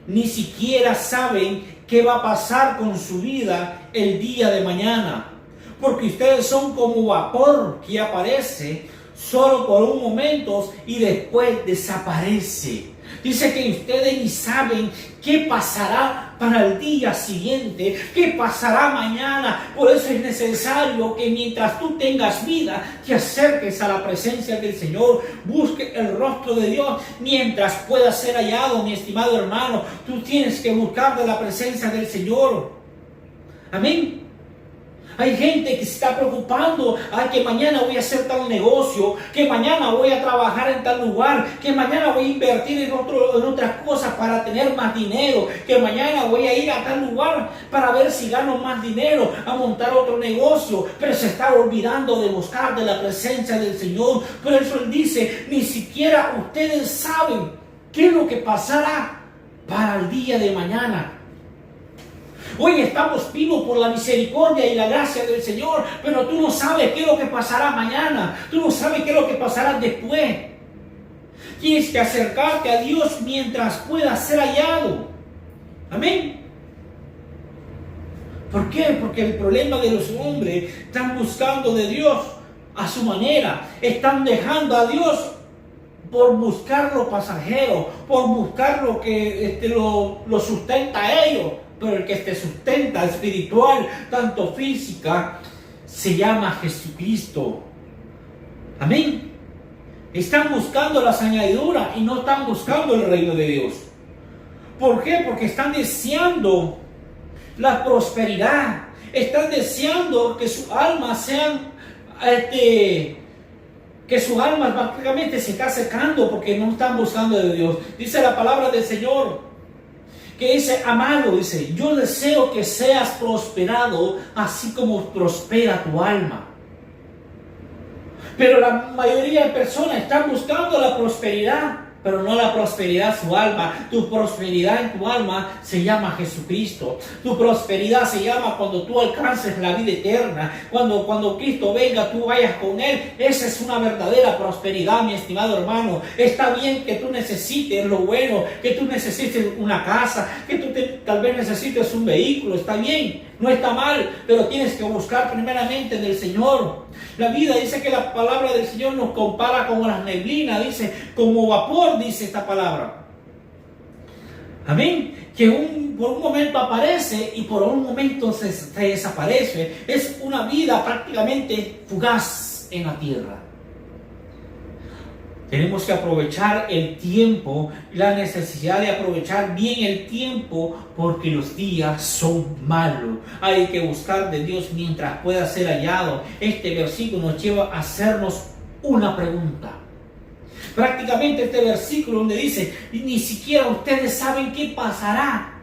ni siquiera saben qué va a pasar con su vida el día de mañana, porque ustedes son como vapor que aparece solo por un momento y después desaparece. Dice que ustedes ni saben qué pasará para el día siguiente, qué pasará mañana. Por eso es necesario que mientras tú tengas vida, te acerques a la presencia del Señor, busque el rostro de Dios mientras pueda ser hallado, mi estimado hermano. Tú tienes que buscar de la presencia del Señor. Amén. Hay gente que se está preocupando, que mañana voy a hacer tal negocio, que mañana voy a trabajar en tal lugar, que mañana voy a invertir en otras cosas para tener más dinero, que mañana voy a ir a tal lugar para ver si gano más dinero, a montar otro negocio, pero se está olvidando de buscar de la presencia del Señor. Por eso Él dice: ni siquiera ustedes saben qué es lo que pasará para el día de mañana. Hoy estamos vivos por la misericordia y la gracia del Señor, pero tú no sabes qué es lo que pasará mañana. Tú no sabes qué es lo que pasará después. Tienes que acercarte a Dios mientras pueda ser hallado. Amén. ¿Por qué? Porque el problema de los hombres, están buscando de Dios a su manera. Están dejando a Dios por buscar lo pasajero, por buscar lo que lo sustenta a ellos. Pero el que te sustenta espiritual, tanto física, se llama Jesucristo. Amén. Están buscando las añadiduras y no están buscando el reino de Dios. ¿Por qué? Porque están deseando la prosperidad. Están deseando que sus almas sean, que sus almas prácticamente se están secando porque no están buscando de Dios. Dice la palabra del Señor, que dice: amado, dice, yo deseo que seas prosperado así como prospera tu alma. Pero la mayoría de personas están buscando la prosperidad, pero no la prosperidad de su alma. Tu prosperidad en tu alma se llama Jesucristo. Tu prosperidad se llama cuando tú alcances la vida eterna. Cuando Cristo venga, tú vayas con Él. Esa es una verdadera prosperidad, mi estimado hermano. Está bien que tú necesites lo bueno, que tú necesites una casa, que tú tal vez necesites un vehículo. Está bien, no está mal, pero tienes que buscar primeramente del Señor. La vida dice que la palabra del Señor nos compara como las neblinas, dice, como vapor, dice esta palabra. Amén. Que por un momento aparece y por un momento se desaparece. Es una vida prácticamente fugaz en la tierra. Tenemos que aprovechar el tiempo, la necesidad de aprovechar bien el tiempo, porque los días son malos. Hay que buscar de Dios mientras pueda ser hallado. Este versículo nos lleva a hacernos una pregunta. Prácticamente este versículo donde dice: ni siquiera ustedes saben qué pasará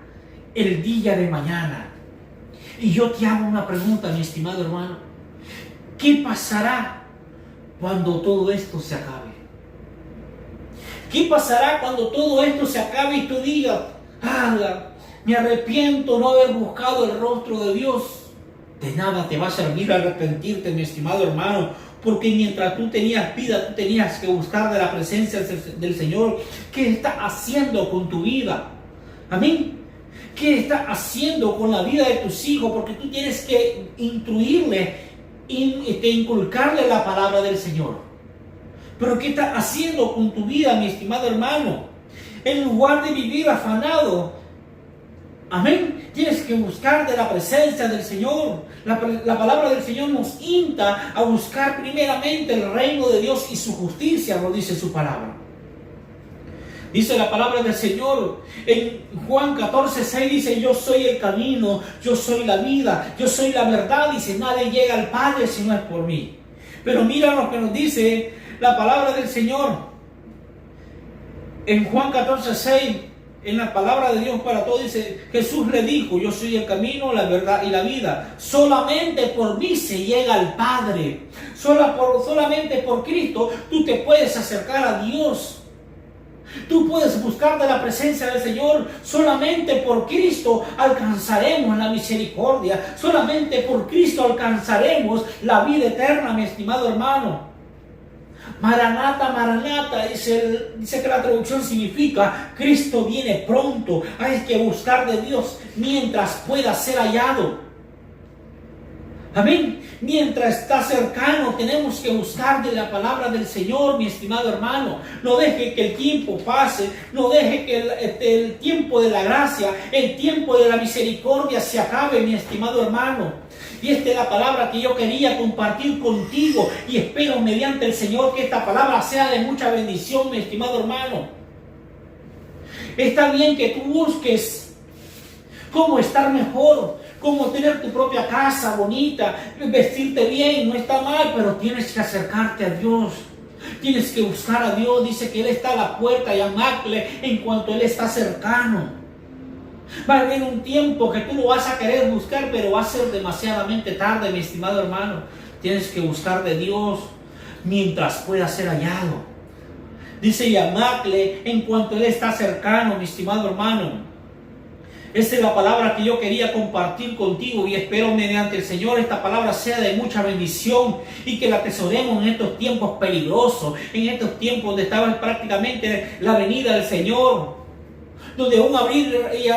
el día de mañana. Y yo te hago una pregunta, mi estimado hermano. ¿Qué pasará cuando todo esto se acabe? ¿Qué pasará cuando todo esto se acabe y tú digas, me arrepiento no haber buscado el rostro de Dios? De nada te va a servir arrepentirte, mi estimado hermano, porque mientras tú tenías vida, tú tenías que buscar de la presencia del Señor. ¿Qué está haciendo con tu vida? Amén. ¿Qué está haciendo con la vida de tus hijos? Porque tú tienes que inculcarle la palabra del Señor. Pero ¿qué está haciendo con tu vida, mi estimado hermano? En lugar de vivir afanado, amén, tienes que buscar de la presencia del Señor. La palabra del Señor nos insta a buscar primeramente el reino de Dios y su justicia, lo dice su palabra. Dice la palabra del Señor en Juan 14:6, dice: yo soy el camino, yo soy la vida, yo soy la verdad. Dice: nadie llega al Padre si no es por mí. Pero mira lo que nos dice la palabra del Señor en Juan 14:6, en la palabra de Dios para todos. Dice: Jesús le dijo: yo soy el camino, la verdad y la vida. Solamente por mí se llega al Padre. Solamente por Cristo tú te puedes acercar a Dios. Tú puedes buscar de la presencia del Señor. Solamente por Cristo alcanzaremos la misericordia. Solamente por Cristo alcanzaremos la vida eterna, mi estimado hermano. Maranata, Maranata, dice que la traducción significa: Cristo viene pronto. Hay que buscar de Dios mientras pueda ser hallado. Amén. Mientras está cercano, tenemos que buscar de la palabra del Señor, mi estimado hermano. No deje que el tiempo pase, no deje que el tiempo de la gracia, el tiempo de la misericordia se acabe, mi estimado hermano. Y esta es la palabra que yo quería compartir contigo, y espero mediante el Señor que esta palabra sea de mucha bendición, mi estimado hermano. Está bien que tú busques cómo estar mejor, cómo tener tu propia casa bonita, vestirte bien, no está mal, pero tienes que acercarte a Dios. Tienes que buscar a Dios. Dice que Él está a la puerta, llamadle en cuanto Él está cercano. Va a haber un tiempo que tú lo vas a querer buscar, pero va a ser demasiadamente tarde, mi estimado hermano. Tienes que buscar de Dios mientras pueda ser hallado. Dice: llamadle en cuanto Él está cercano, mi estimado hermano. Esta es la palabra que yo quería compartir contigo, y espero mediante el Señor esta palabra sea de mucha bendición y que la atesoremos en estos tiempos peligrosos, en estos tiempos donde estaba prácticamente la venida del Señor, donde un abrir y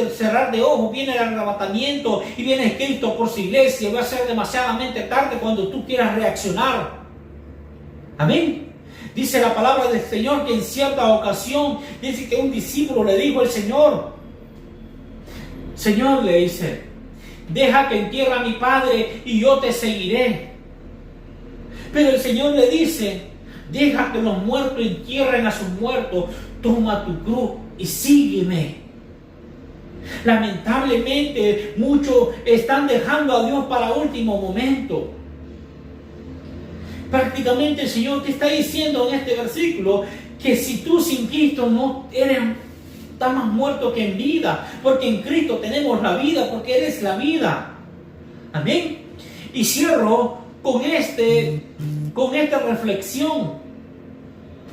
cerrar de ojos viene el arrebatamiento y viene Cristo por su iglesia. Va a ser demasiadamente tarde cuando tú quieras reaccionar. Amén. Dice la palabra del Señor que en cierta ocasión dice que un discípulo le dijo al Señor: Señor, le dice, deja que entierre a mi padre y yo te seguiré. Pero el Señor le dice: deja que los muertos entierren a sus muertos, toma tu cruz y sígueme. Lamentablemente muchos están dejando a Dios para último momento. Prácticamente el Señor te está diciendo en este versículo que si tú sin Cristo no eres, estás más muerto que en vida, porque en Cristo tenemos la vida, porque Él es la vida. Amén. Y cierro con esta reflexión.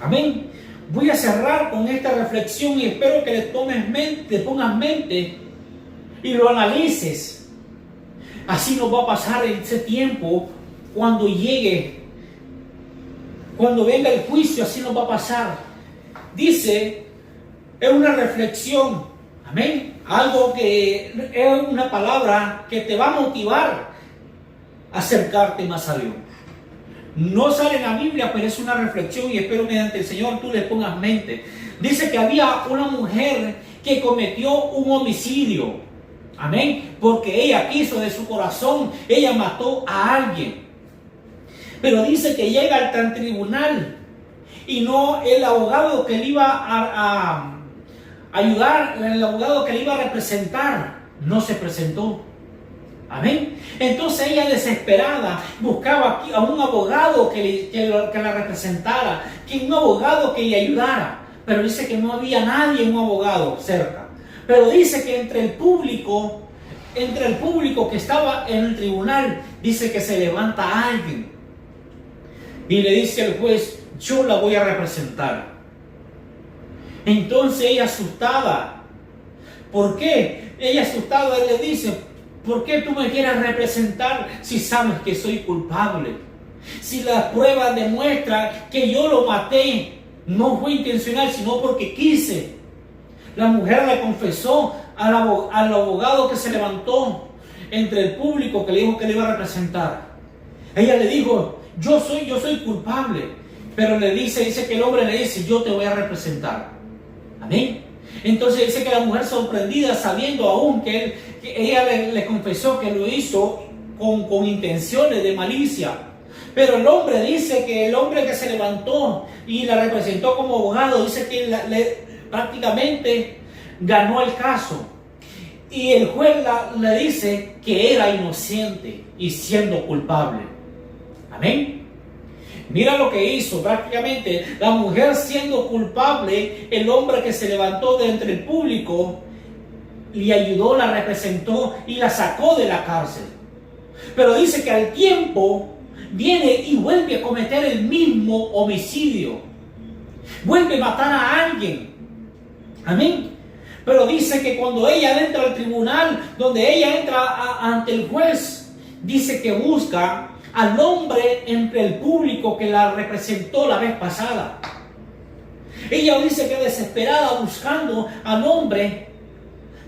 Amén. Voy a cerrar con esta reflexión y espero que le pongas mente y lo analices. Así nos va a pasar ese tiempo cuando venga el juicio, así nos va a pasar. Dice, es una reflexión, amén, algo que es una palabra que te va a motivar a acercarte más a Dios. No sale en la Biblia, pero es una reflexión y espero mediante el Señor tú le pongas mente. Dice que había una mujer que cometió un homicidio, amén, porque ella quiso de su corazón, ella mató a alguien. Pero dice que llega al tribunal y no el abogado que le iba a ayudar, el abogado que le iba a representar, no se presentó. Amén. Entonces ella, desesperada, buscaba a un abogado que la representara, un abogado que le ayudara. Pero dice que no había nadie, un abogado cerca. Pero dice que entre el público entre el público que estaba en el tribunal, dice que se levanta alguien y le dice al juez: yo la voy a representar. Entonces ella asustada, ¿por qué? Ella asustada le dice: ¿por qué tú me quieres representar si sabes que soy culpable? Si la prueba demuestra que yo lo maté, no fue intencional, sino porque quise. La mujer le confesó al abogado que se levantó entre el público, que le dijo que le iba a representar. Ella le dijo: yo soy culpable. Pero dice que el hombre le dice: yo te voy a representar. Amén. Entonces dice que la mujer, sorprendida, sabiendo aún que ella le confesó que lo hizo con intenciones de malicia. Pero el hombre dice que el hombre que se levantó y la representó como abogado, dice que prácticamente ganó el caso. Y el juez le dice que era inocente y siendo culpable. Amén. Mira lo que hizo prácticamente la mujer siendo culpable. El hombre que se levantó de entre el público le ayudó, la representó y la sacó de la cárcel. Pero dice que al tiempo viene y vuelve a cometer el mismo homicidio. Vuelve a matar a alguien. Amén. Pero dice que cuando ella entra al tribunal, donde ella entra ante el juez, dice que busca al hombre entre el público que la representó la vez pasada. Ella dice que desesperada buscando al hombre,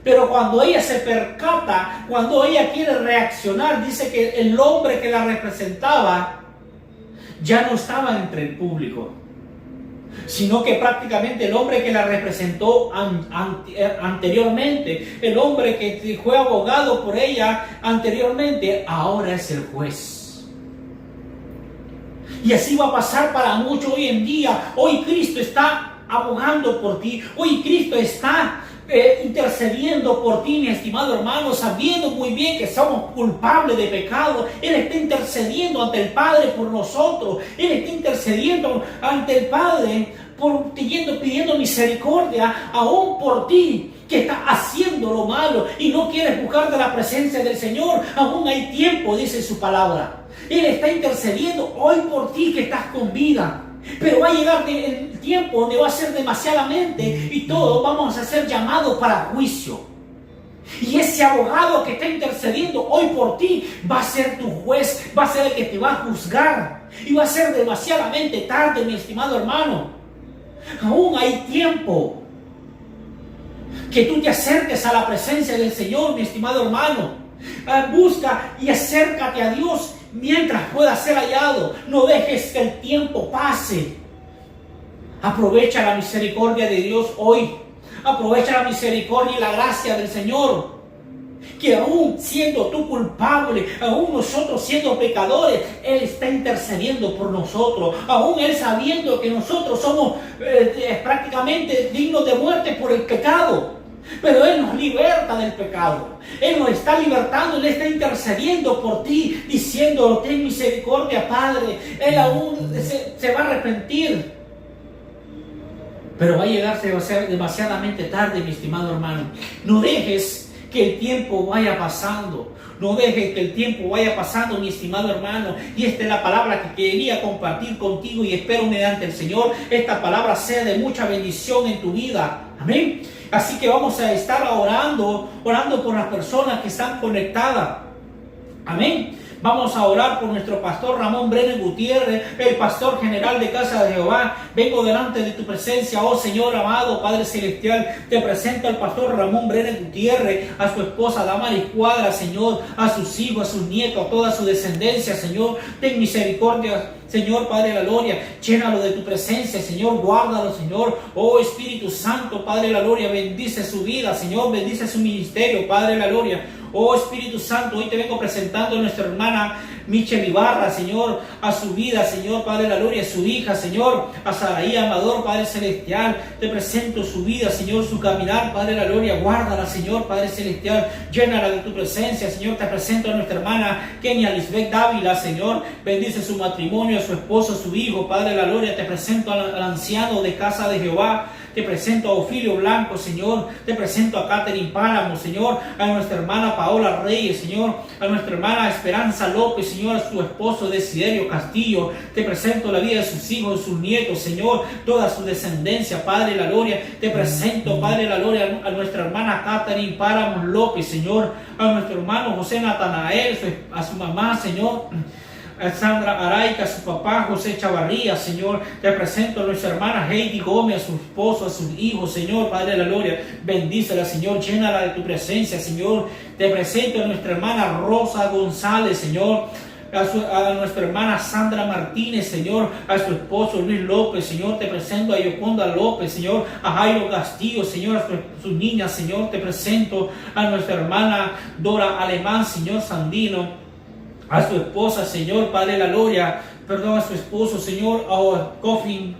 pero cuando ella se percata, cuando ella quiere reaccionar, dice que el hombre que la representaba ya no estaba entre el público, sino que prácticamente el hombre que la representó anteriormente, el hombre que fue abogado por ella anteriormente, ahora es el juez. Y así va a pasar para muchos hoy en día. Hoy Cristo está abogando por ti. Hoy Cristo está intercediendo por ti, mi estimado hermano, sabiendo muy bien que somos culpables de pecado. Él está intercediendo ante el Padre por nosotros. Él está intercediendo ante el Padre pidiendo misericordia aún por ti, que estás haciendo lo malo y no quieres buscar de la presencia del Señor. Aún hay tiempo, dice su palabra. Él está intercediendo hoy por ti que estás con vida. Pero va a llegar el tiempo donde va a ser demasiadamente y todos vamos a ser llamados para juicio. Y ese abogado que está intercediendo hoy por ti va a ser tu juez, va a ser el que te va a juzgar. Y va a ser demasiadamente tarde, mi estimado hermano. Aún hay tiempo que tú te acerques a la presencia del Señor, mi estimado hermano. Busca y acércate a Dios mientras pueda ser hallado. No dejes que el tiempo pase. Aprovecha la misericordia de Dios hoy. Aprovecha la misericordia y la gracia del Señor. Que aún siendo tú culpable, aún nosotros siendo pecadores, Él está intercediendo por nosotros. Aún Él sabiendo que nosotros somos prácticamente dignos de muerte por el pecado. Pero Él nos liberta del pecado. Él nos está libertando. Él está intercediendo por ti, diciendo: ten misericordia, Padre. Él aún se va a arrepentir. Pero va a llegarse, va a ser demasiadamente tarde, mi estimado hermano. No dejes que el tiempo vaya pasando. No dejes que el tiempo vaya pasando, mi estimado hermano. Y esta es la palabra que quería compartir contigo. Y espero mediante el Señor esta palabra sea de mucha bendición en tu vida. Amén. Así que vamos a estar orando por las personas que están conectadas. Amén. Vamos a orar por nuestro pastor Ramón Brenner Gutiérrez, el pastor general de Casa de Jehová. Vengo delante de tu presencia, oh Señor amado, Padre Celestial. Te presento al pastor Ramón Brenner Gutiérrez, a su esposa Damaris Cuadra, Señor, a sus hijos, a sus nietos, a toda su descendencia, Señor. Ten misericordia, Señor, Padre de la gloria. Llénalo de tu presencia, Señor. Guárdalo, Señor. Oh Espíritu Santo, Padre de la gloria. Bendice su vida, Señor. Bendice su ministerio, Padre de la gloria. Oh Espíritu Santo, hoy te vengo presentando a nuestra hermana Michelle Ibarra, Señor, a su vida, Señor, Padre de la gloria, a su hija, Señor, a Saraí Amador, Padre Celestial. Te presento su vida, Señor, su caminar, Padre de la gloria. Guárdala, Señor, Padre Celestial. Llénala de tu presencia, Señor. Te presento a nuestra hermana Kenia Lisbeth Dávila, Señor. Bendice su matrimonio, a su esposo, a su hijo, Padre de la gloria. Te presento al anciano de Casa de Jehová, te presento a Ofilio Blanco, Señor, te presento a Catherine Páramo, Señor, a nuestra hermana Paola Reyes, Señor, a nuestra hermana Esperanza López, Señor, a su esposo Desiderio Castillo, te presento la vida de sus hijos, de sus nietos, Señor, toda su descendencia, Padre de la gloria, te presento, Padre de la gloria, a nuestra hermana Catherine Páramo López, Señor, a nuestro hermano José Natanael, a su mamá, Señor, a Sandra Araica, a su papá José Chavarría, Señor, te presento a nuestra hermana Heidi Gómez, a su esposo, a sus hijos, Señor, Padre de la gloria, bendícela, Señor, llénala de tu presencia, Señor, te presento a nuestra hermana Rosa González, Señor, a nuestra hermana Sandra Martínez, Señor, a su esposo Luis López, Señor, te presento a Yoconda López, Señor, a Jairo Castillo, Señor, a sus niñas, Señor, te presento a nuestra hermana Dora Alemán, Señor, Sandino, a su esposa, Señor, Padre de la gloria, perdón, a su esposo, Señor, a Coffin,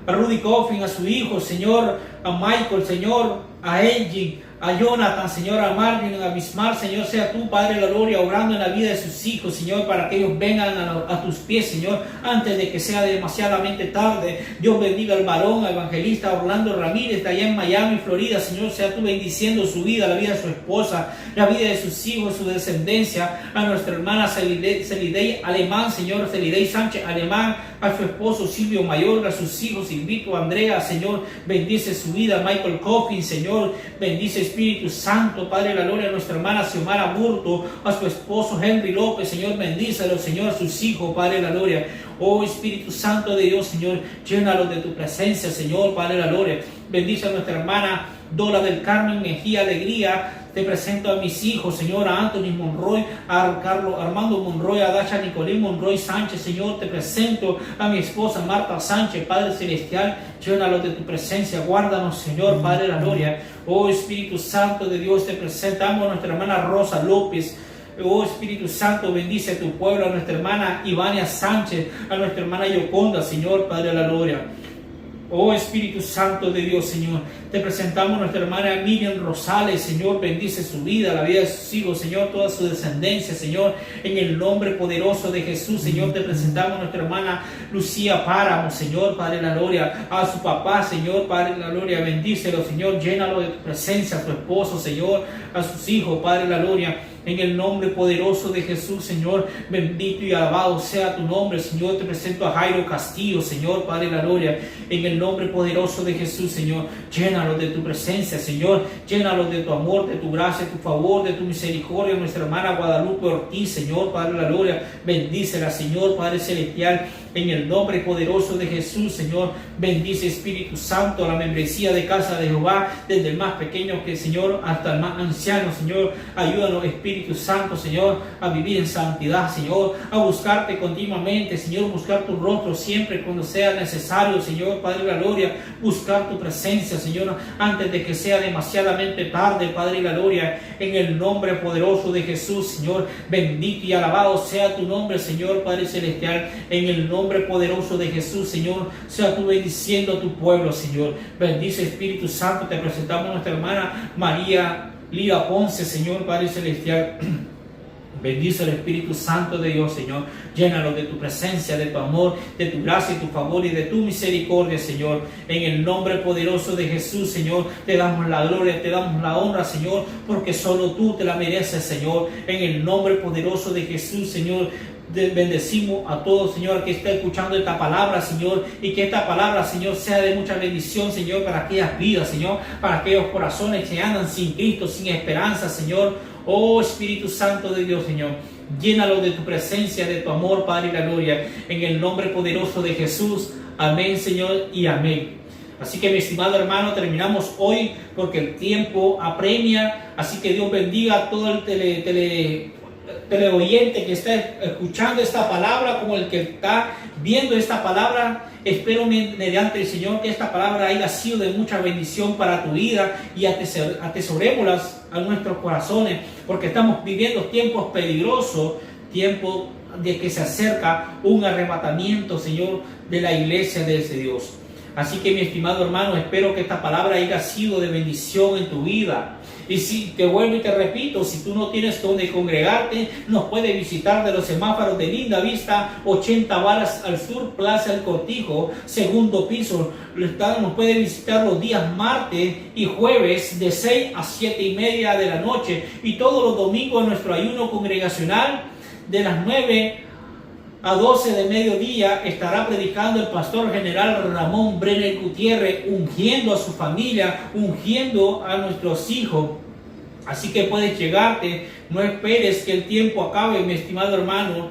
a Rudy Coffin, a su hijo, Señor, a Michael, Señor, a Angie, a Jonathan, Señor, a Marvin, a Bismar, Señor, sea tú, Padre de la gloria, obrando en la vida de sus hijos, Señor, para que ellos vengan a tus pies, Señor, antes de que sea demasiadamente tarde. Dios bendiga al varón, al evangelista Orlando Ramírez, de allá en Miami, Florida, Señor, sea tú bendiciendo su vida, la vida de su esposa, la vida de sus hijos, su descendencia, a nuestra hermana Celidei Alemán, Señor, Celidei Sánchez Alemán, a su esposo Silvio Mayor, a sus hijos Silvito, Andrea, Señor, bendice su vida, Michael Coffin, Señor, bendice Espíritu Santo, Padre de la gloria, a nuestra hermana Xiomara Burto, a su esposo Henry López, Señor, bendícelo, Señor, a sus hijos, Padre de la gloria. Oh Espíritu Santo de Dios, Señor, llénalos de tu presencia, Señor, Padre de la gloria. Bendice a nuestra hermana Dora del Carmen Mejía Alegría. Te presento a mis hijos, Señor, a Anthony Monroy, a Carlos Armando Monroy, a Dacha Nicolín Monroy Sánchez, Señor, te presento a mi esposa Marta Sánchez, Padre Celestial, llénalos de tu presencia, guárdanos, Señor, Padre de la gloria. Oh Espíritu Santo de Dios, te presentamos a nuestra hermana Rosa López. Oh Espíritu Santo, bendice a tu pueblo, a nuestra hermana Ivania Sánchez, a nuestra hermana Yoconda, Señor, Padre de la gloria. Oh Espíritu Santo de Dios, Señor, te presentamos a nuestra hermana Miriam Rosales, Señor, bendice su vida, la vida de sus hijos, Señor, toda su descendencia, Señor, en el nombre poderoso de Jesús, Señor, te presentamos a nuestra hermana Lucía Páramo, Señor, Padre de la gloria, a su papá, Señor, Padre de la gloria, bendícelo, Señor, llénalo de tu presencia, a su esposo, Señor, a sus hijos, Padre de la gloria. En el nombre poderoso de Jesús, Señor, bendito y alabado sea tu nombre, Señor. Te presento a Jairo Castillo, Señor, Padre de la gloria. En el nombre poderoso de Jesús, Señor, llénalos de tu presencia, Señor. Llénalos de tu amor, de tu gracia, de tu favor, de tu misericordia. Nuestra hermana Guadalupe Ortiz, Señor, Padre de la gloria. Bendícela, Señor, Padre celestial. En el nombre poderoso de Jesús, Señor, bendice Espíritu Santo, la membresía de casa de Jehová, desde el más pequeño que Señor hasta el más anciano, Señor. Ayúdanos, Espíritu Santo, Señor, a vivir en santidad, Señor, a buscarte continuamente, Señor, buscar tu rostro siempre cuando sea necesario, Señor, Padre de la gloria, buscar tu presencia, Señor, antes de que sea demasiadamente tarde, Padre de la gloria, en el nombre poderoso de Jesús, Señor, bendito y alabado sea tu nombre, Señor, Padre celestial, en el nombre poderoso de Jesús, Señor, sea tú bendiciendo a tu pueblo, Señor. Bendice Espíritu Santo, te presentamos a nuestra hermana María Lira Ponce, Señor, Padre celestial. Bendice el Espíritu Santo de Dios, Señor. Llénalo de tu presencia, de tu amor, de tu gracia y tu favor y de tu misericordia, Señor. En el nombre poderoso de Jesús, Señor, te damos la gloria, te damos la honra, Señor, porque solo tú te la mereces, Señor. En el nombre poderoso de Jesús, Señor, bendecimos a todos, Señor, que está escuchando esta palabra, Señor, y que esta palabra, Señor, sea de mucha bendición, Señor, para aquellas vidas, Señor, para aquellos corazones que andan sin Cristo, sin esperanza, Señor. Oh Espíritu Santo de Dios, Señor, llénalo de tu presencia, de tu amor, Padre y la gloria, en el nombre poderoso de Jesús. Amén, Señor, y amén. Así que, mi estimado hermano, terminamos hoy porque el tiempo apremia. Así que Dios bendiga a todo el teleoyente que está escuchando esta palabra, como el que está viendo esta palabra. Espero mediante el Señor que esta palabra haya sido de mucha bendición para tu vida y atesorémoslas a nuestros corazones, porque estamos viviendo tiempos peligrosos, tiempos de que se acerca un arrebatamiento, Señor, de la iglesia de ese Dios. Así que, mi estimado hermano, espero que esta palabra haya sido de bendición en tu vida. Y si te vuelvo y te repito, si tú no tienes donde congregarte, nos puedes visitar de los semáforos de Linda Vista, 80 varas al sur, Plaza El Cortijo, segundo piso. Nos puede visitar los días martes y jueves de 6 a 7 y media de la noche. Y todos los domingos nuestro ayuno congregacional de las 9 a 12 de mediodía estará predicando el pastor general Ramón Brenner Gutiérrez, ungiendo a su familia, ungiendo a nuestros hijos. Así que puedes llegarte, no esperes que el tiempo acabe, mi estimado hermano.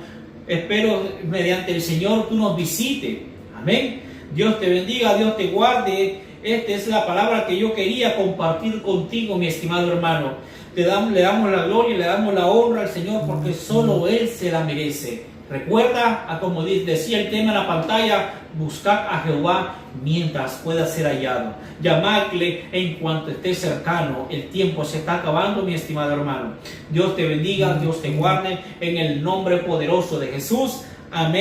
Espero mediante el Señor tú nos visites. Amén. Dios te bendiga, Dios te guarde. Esta es la palabra que yo quería compartir contigo, mi estimado hermano. Le damos la gloria y le damos la honra al Señor porque solo Él se la merece. Recuerda, como decía el tema en la pantalla, buscad a Jehová mientras pueda ser hallado. Llamadle en cuanto esté cercano. El tiempo se está acabando, mi estimado hermano. Dios te bendiga, Dios te guarde en el nombre poderoso de Jesús. Amén.